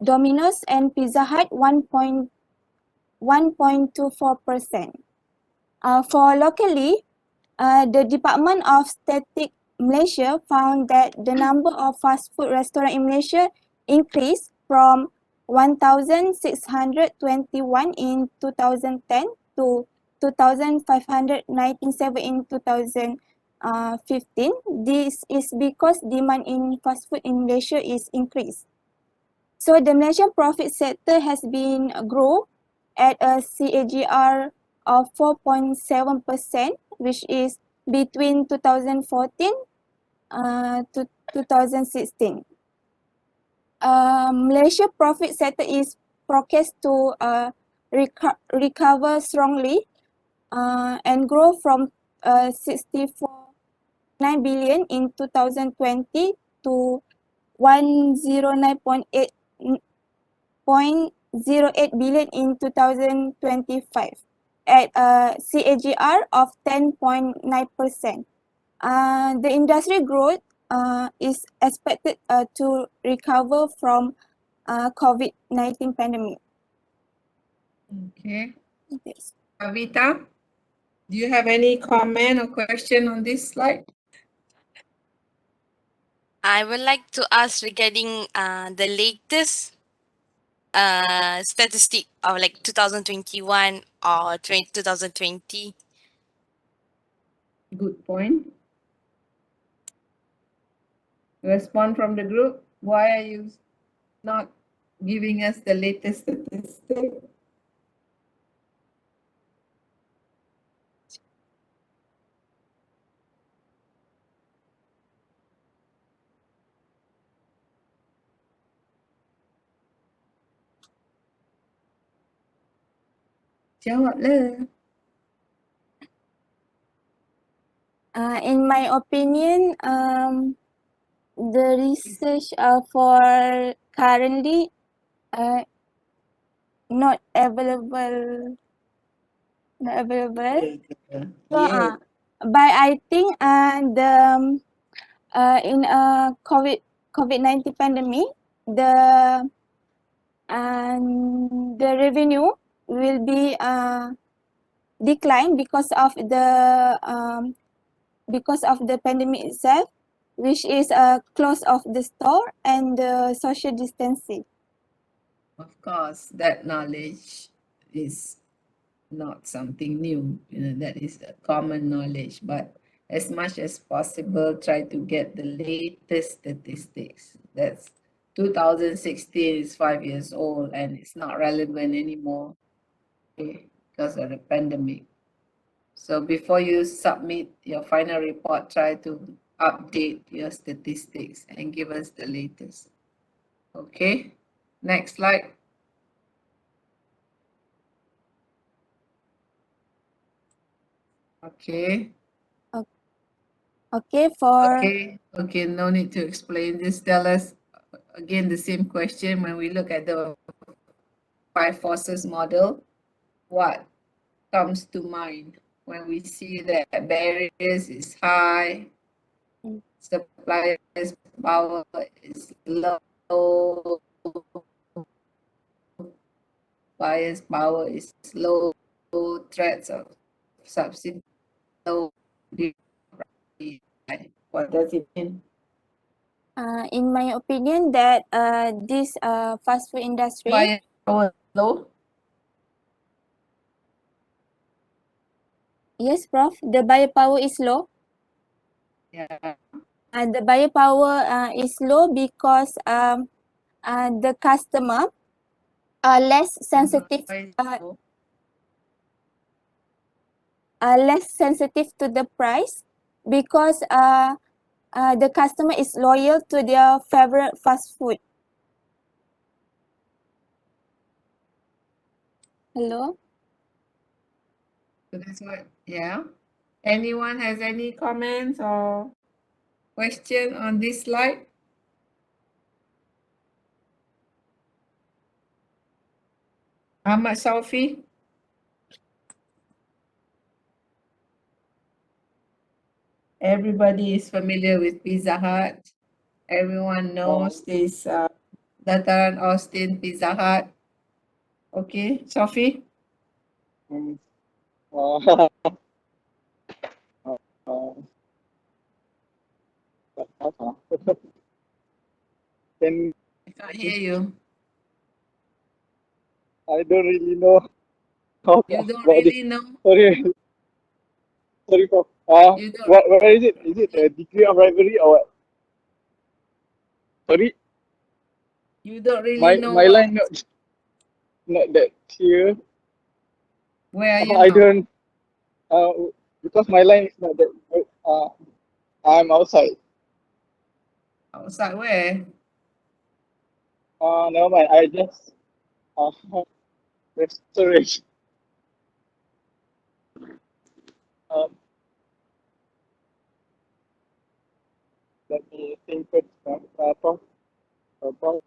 Dominators and Pizza Hut 1.24%. For locally, the Department of Statistic Malaysia found that the number of fast food restaurants in Malaysia increased from 1,621 in 2010 to 2,597 in 2015. This is because demand in fast food in Malaysia is increased. So the Malaysian profit sector has been grow at a CAGR of 4.7%, which is between 2014 to 2016. Malaysia profit sector is forecast to recover strongly and grow from 64.9 billion in 2020 to 109.08 billion in 2025 at a CAGR of 10.9%. The industry growth is expected to recover from COVID-19 pandemic. Okay. Yes. Avita, do you have any comment or question on this slide? I would like to ask regarding the latest statistic of like 2021 or 2020. Good point. Respond from the group. Why are you not giving us the latest statistic? Jawablah. In my opinion, the research for currently not available. Not available. So, Yeah. but I think the in COVID-19 pandemic, the the revenue will be declined because of the pandemic itself, which is close of the store and the social distancing. Of course, that knowledge is not something new. That is a common knowledge. But as much as possible, try to get the latest statistics. That's 2016 is 5 years old and it's not relevant anymore, okay, because of the pandemic. So before you submit your final report, try to update your statistics and give us the latest. Okay, next slide. Okay. Okay, for Okay, no need to explain. Just tell us again the same question. When we look at the five forces model, what comes to mind when we see that barriers is high, suppliers power is low, buyers power is low, threats of subsidy low. What does it mean? in my opinion, that this fast food industry. Buyer power low. Yes, Prof. The buyer power is low. Yeah. The buyer power is low because the customer are less sensitive. Less sensitive to the price because the customer is loyal to their favorite fast food. Hello? So that's what, yeah. Anyone has any comments or question on this slide? Ahmad Sophie? Everybody is familiar with Pizza Hut. Everyone knows this Dataran Austin Pizza Hut. Okay, Sophie? Can I can't hear you. I don't really know how You don't about this. really know? Sorry, sorry for You don't what is it? Is it a degree of rivalry or what? Sorry, you don't really know my what? line not that clear. Where are you I now? don't because my line is not that good. I'm outside. Outside where? Never mind. I just restoration. Um, let me think first. Prof. about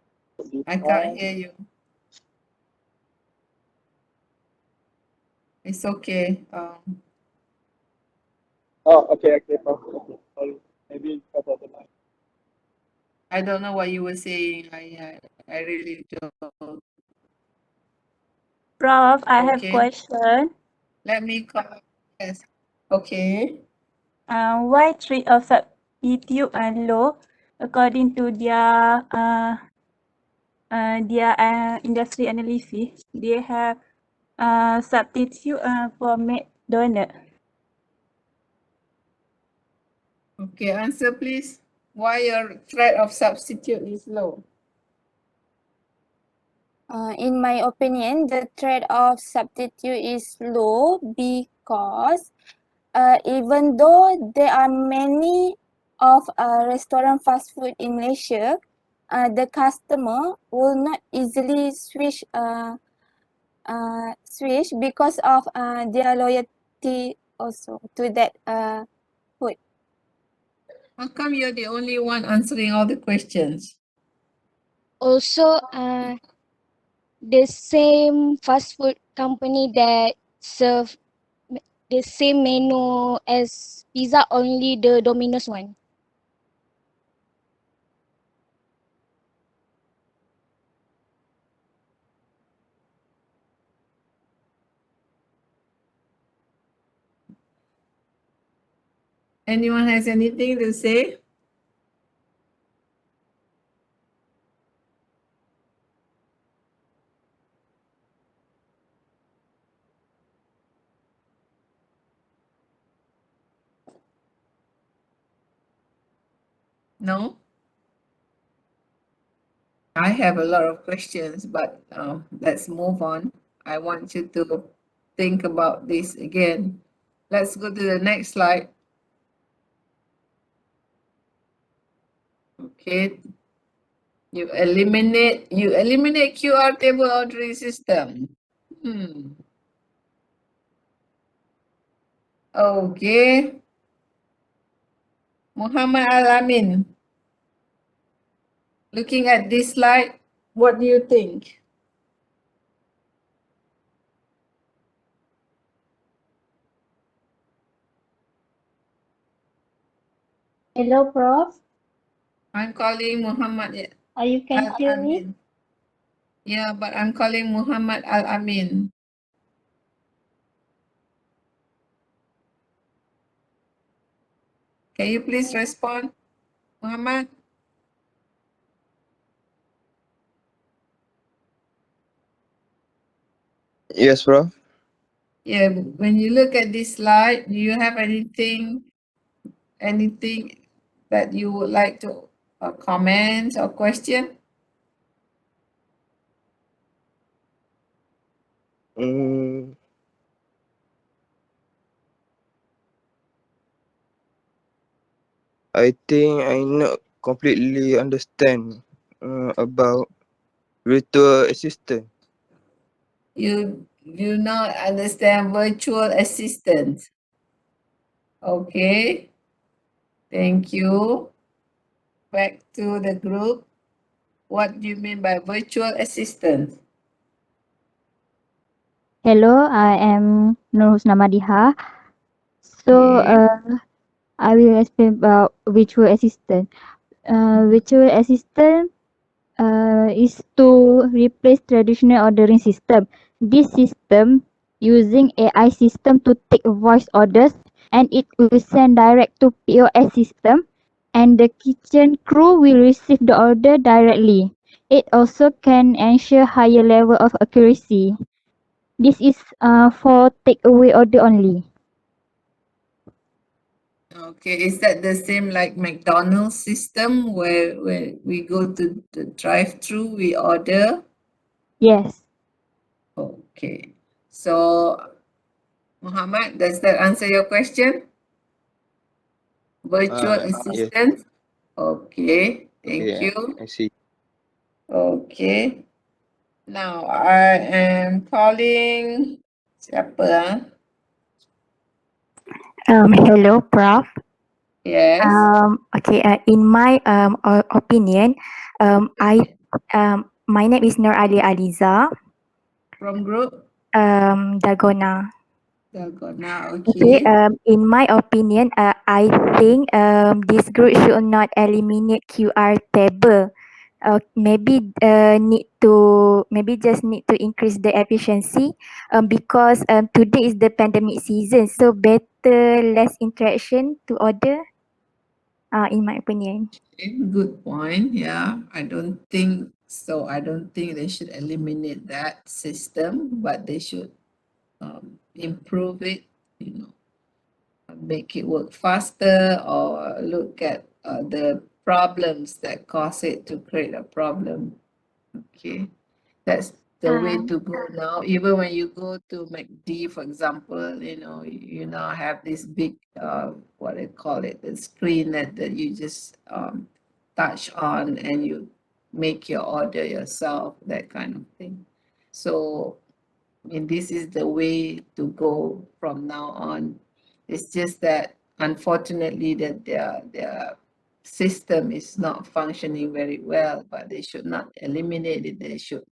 I can't hear you. It's okay. Oh, okay, Prof. Okay, sorry. Maybe because of the line. I don't know what you were saying. I really don't. Prof, I have Okay. question. Let me call. Yes. Okay. Why trade of substitute are low according to their industry analysis? They have substitute for McDonald. Okay, answer please. Why your threat of substitute is low? In my opinion, the threat of substitute is low because even though there are many of restaurant fast food in Malaysia, the customer will not easily switch because of their loyalty also to that food. How come you're the only one answering all the questions? Also, the same fast food company that serve the same menu as pizza, only the Domino's one. Anyone has anything to say? No? I have a lot of questions, but let's move on. I want you to think about this again. Let's go to the next slide. Okay. You eliminate QR table ordering system. Okay. Muhammad Al-Amin. Looking at this slide, what do you think? Hello, Prof. I'm calling Muhammad You can hear me? Al-Amin. Yeah, but I'm calling Muhammad Al-Amin. Can you please respond, Muhammad? Yes, Prof. Yeah, when you look at this slide, do you have anything that you would like to comment or question? Mm, I think I not completely understand about virtual assistant. You do not understand virtual assistant. Okay. Thank you. Back to the group. What do you mean by virtual assistant? Hello, I am Nur Husna Madiha. So, I will explain about virtual assistant. Virtual assistant is to replace traditional ordering system. This system using AI system to take voice orders, and it will send direct to POS system, and the kitchen crew will receive the order directly. It also can ensure higher level of accuracy. This is for takeaway order only. Okay, is that the same like McDonald's system where we go to the drive-through, we order? Yes. Okay. So, Muhammad, does that answer your question? Virtual Yes. assistant? Okay, thank Okay, you. I see. Okay. Now, I am calling siapa? Hello, Prof. Yes. Okay. In my opinion, I my name is Nur Ali Aliza. From group Dalgona. Dalgona. Okay. Okay. In my opinion, I think this group should not eliminate QR table. Maybe maybe just need to increase the efficiency. Because today is the pandemic season, so better less interaction to order. In my opinion. Good point. Yeah, I don't think so. I don't think they should eliminate that system, but they should improve it, you know, make it work faster or look at the problems that cause it to create a problem. Okay. That's the way Um, to go now. Even when you go to McD, for example, you now have this big, what they call it, the screen that you just touch on and you make your order yourself, that kind of thing. So, I mean, this is the way to go from now on. It's just that unfortunately that their system is not functioning very well, but they should not eliminate it. They should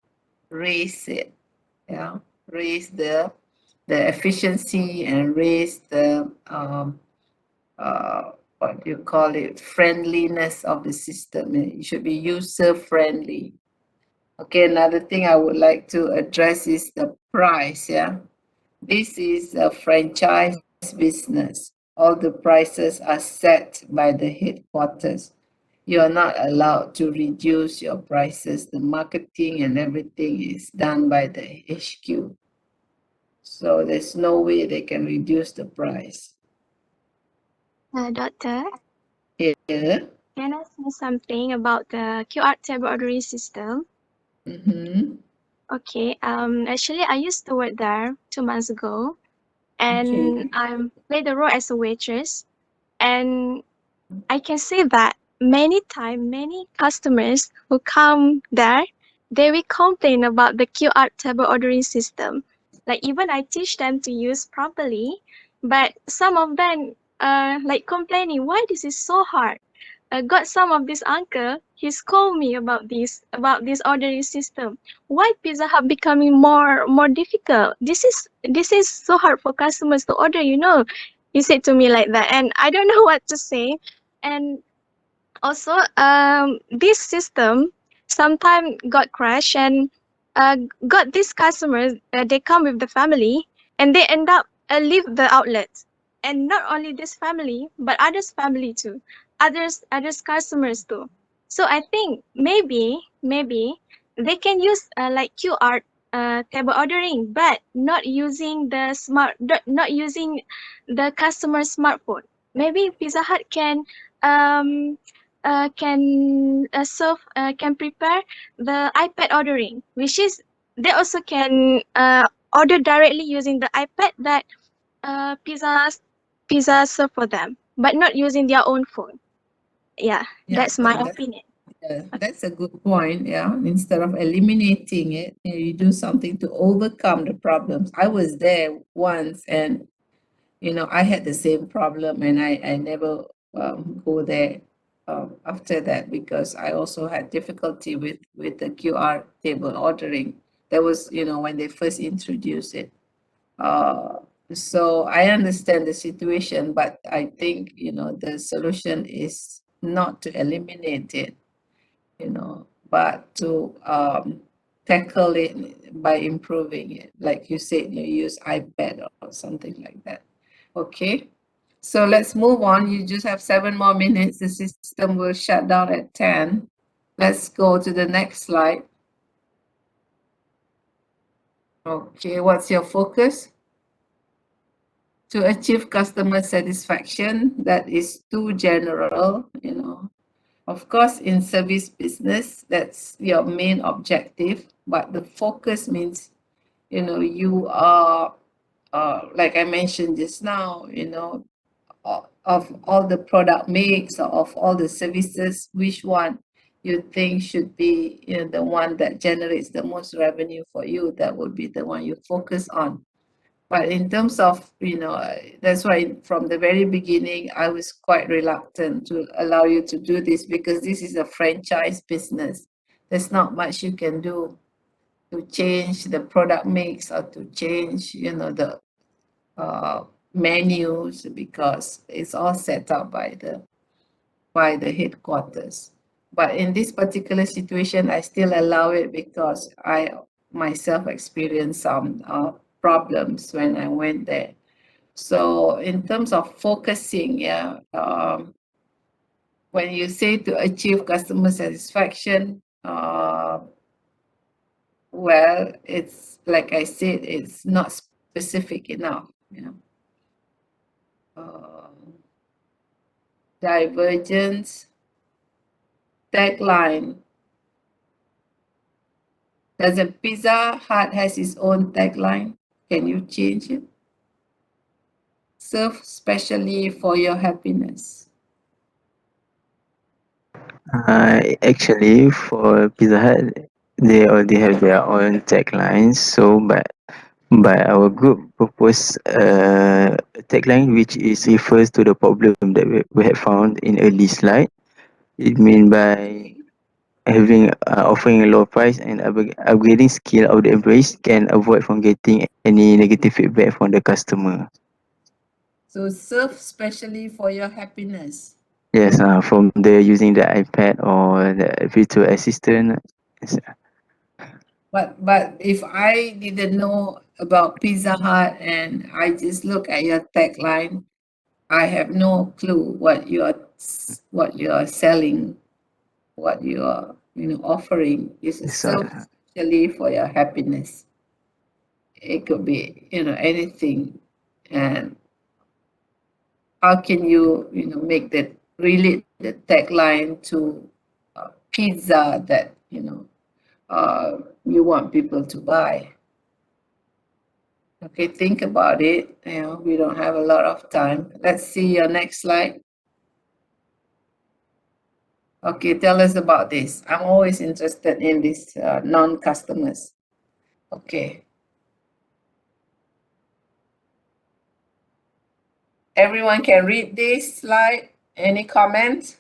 raise it, yeah, raise the efficiency and raise the what do you call it, friendliness of the system. It should be user friendly. Okay, another thing I would like to address is the price. Yeah, this is a franchise business. All the prices are set by the headquarters. You are not allowed to reduce your prices. The marketing and everything is done by the HQ. So there's no way they can reduce the price. Doctor, Yeah. can I say something about the QR table ordering system? Mm-hmm. Okay. Actually, I used to work there 2 months ago, Okay. and I played the role as a waitress. And I can say that many customers who come there, they will complain about the QR table ordering system. Like even I teach them to use properly, but some of them like complaining why this is so hard. I got some of this uncle, he scolded me about this ordering system. Why Pizza Hut becoming more difficult? This is so hard for customers to order, you know. He said to me like that, and I don't know what to say. And also, this system sometimes got crashed and got these customers. They come with the family and they end up leave the outlet. And not only this family, but others family too, others customers too. So I think maybe they can use like QR table ordering, but not using not using the customer smartphone. Maybe Pizza Hut can prepare the iPad ordering, which is they also can order directly using the iPad that pizza serve for them, but not using their own phone. Yeah, Yeah, that's my opinion. that's a good point. Yeah, instead of eliminating it, you do something to overcome the problems. I was there once, and I had the same problem, and I never go there after that because I also had difficulty with the QR table ordering. That was, when they first introduced it. Uh, so I understand the situation, but I think, the solution is not to eliminate it, but to tackle it by improving it. Like you said, you use iPad or something like that. Okay. So let's move on. You just have 7 more minutes. The system will shut down at 10. Let's go to the next slide. Okay, what's your focus? To achieve customer satisfaction, that is too general. Of course, in service business, that's your main objective, but the focus means, you are, like I mentioned just now, of all the product mix or of all the services, which one you think should be, the one that generates the most revenue for you, that would be the one you focus on. But in terms of, that's why from the very beginning, I was quite reluctant to allow you to do this because this is a franchise business. There's not much you can do to change the product mix or to change, the menus because it's all set up by the headquarters. But in this particular situation, I still allow it because I myself experienced some problems when I went there. So in terms of focusing, when you say to achieve customer satisfaction, well, it's like I said, it's not specific enough. Divergence, tagline. Does a Pizza Hut has its own tagline? Can you change it? Serve specially for your happiness. Actually, for Pizza Hut, they already have their own taglines. So, but our group proposed a tagline which is refers to the problem that we have found in early slide. It means by having offering a low price and upgrading skill of the employees can avoid from getting any negative feedback from the customer. So serve specially for your happiness. Yes, from the using the iPad or the virtual assistant. But if I didn't know about Pizza Hut and I just look at your tagline, I have no clue what you are selling, what you are offering. This is serve specially for your happiness. It could be anything, and how can you make that relate the tagline to pizza that you want people to buy. Okay, think about it. We don't have a lot of time. Let's see your next slide. Okay, tell us about this. I'm always interested in these non-customers. Okay. Everyone can read this slide. Any comments?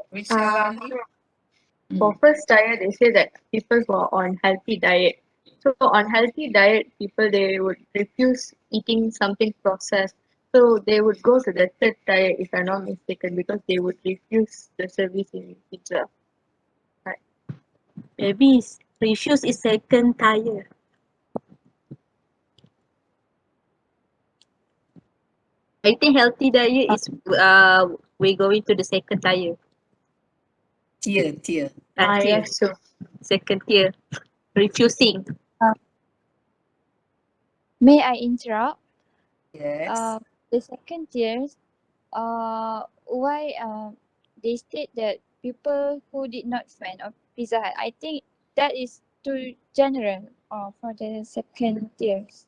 Which Kalani? For first diet, they say that people who are on healthy diet. So on healthy diet, people they would refuse eating something processed. So they would go to the third diet, if I'm not mistaken, because they would refuse the service in pizza. Right. Maybe refuse is second tier. I think healthy diet is we going to the second tier. Tier. Tier. Yes, so Second tier. Refusing. May I interrupt? Yes. The second tier, why they state that people who did not fan of Pizza Hut, I think that is too general for the second tiers,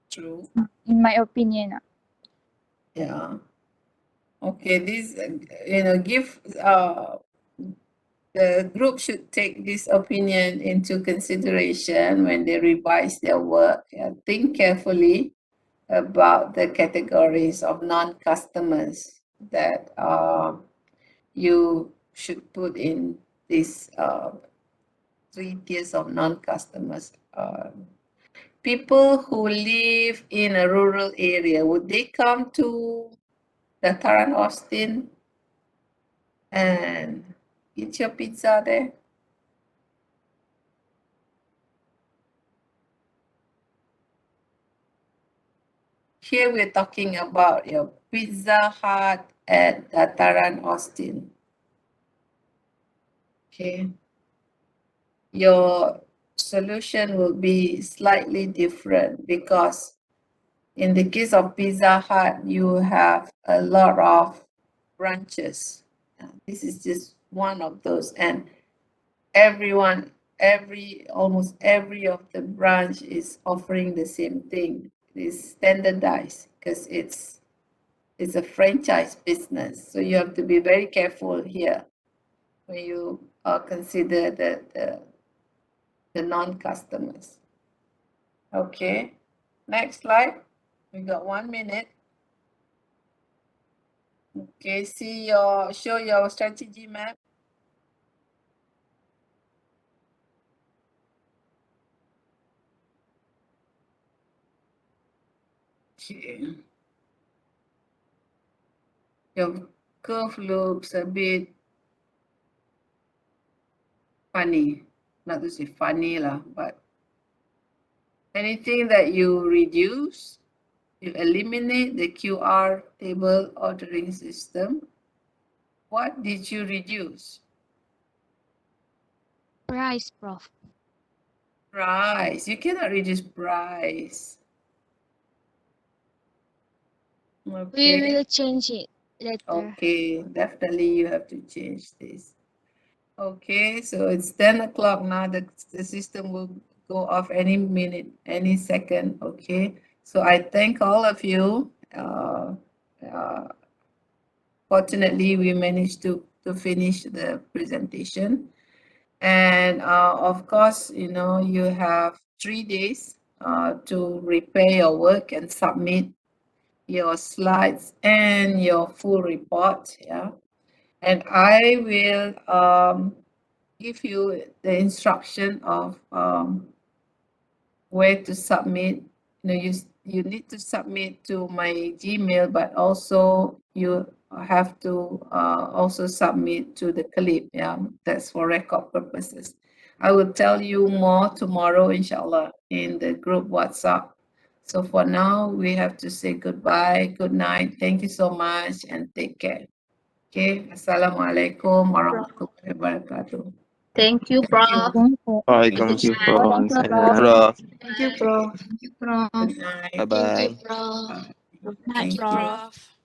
True. in my opinion. Yeah. Okay, this, give the group should take this opinion into consideration when they revise their work and think carefully about the categories of non-customers that you should put in these 3 tiers of non-customers. People who live in a rural area, would they come to the Taran Austin and eat your pizza there? Here we're talking about your Pizza Hut at Dataran Austin. Okay. Your solution will be slightly different because in the case of Pizza Hut, you have a lot of branches. This is just one of those, and everyone almost every of the branch is offering the same thing. It's standardized because it's a franchise business. So you have to be very careful here when you consider the non-customers. Okay, next slide. We got 1 minute. Okay, show your strategy map. Okay. Your curve looks a bit funny. Not to say funny lah, but anything that you reduce, you eliminate the QR table ordering system. What did you reduce? Price, Prof. Price. You cannot reduce price. We Okay. will change it later. Okay, definitely you have to change this. Okay, so it's 10 o'clock now. The system will go off any minute, any second. Okay, so I thank all of you. Fortunately, we managed to finish the presentation. And of course, you know, you have 3 days to repair your work and submit your slides and your full report. Yeah. And I will give you the instruction of where to submit. You know, you need to submit to my Gmail, but also you have to also submit to the clip. Yeah, that's for record purposes. I will tell you more tomorrow, inshallah, in the group WhatsApp. So for now, we have to say goodbye, good night. Thank you so much and take care. Okay, Assalamualaikum warahmatullahi wabarakatuh. Thank you, Prof. Thank you, Prof. Prof. Thank you, Prof. Good night. Thank you, Bye-bye. Prof. Bye. Night, Thank you. Prof. Prof.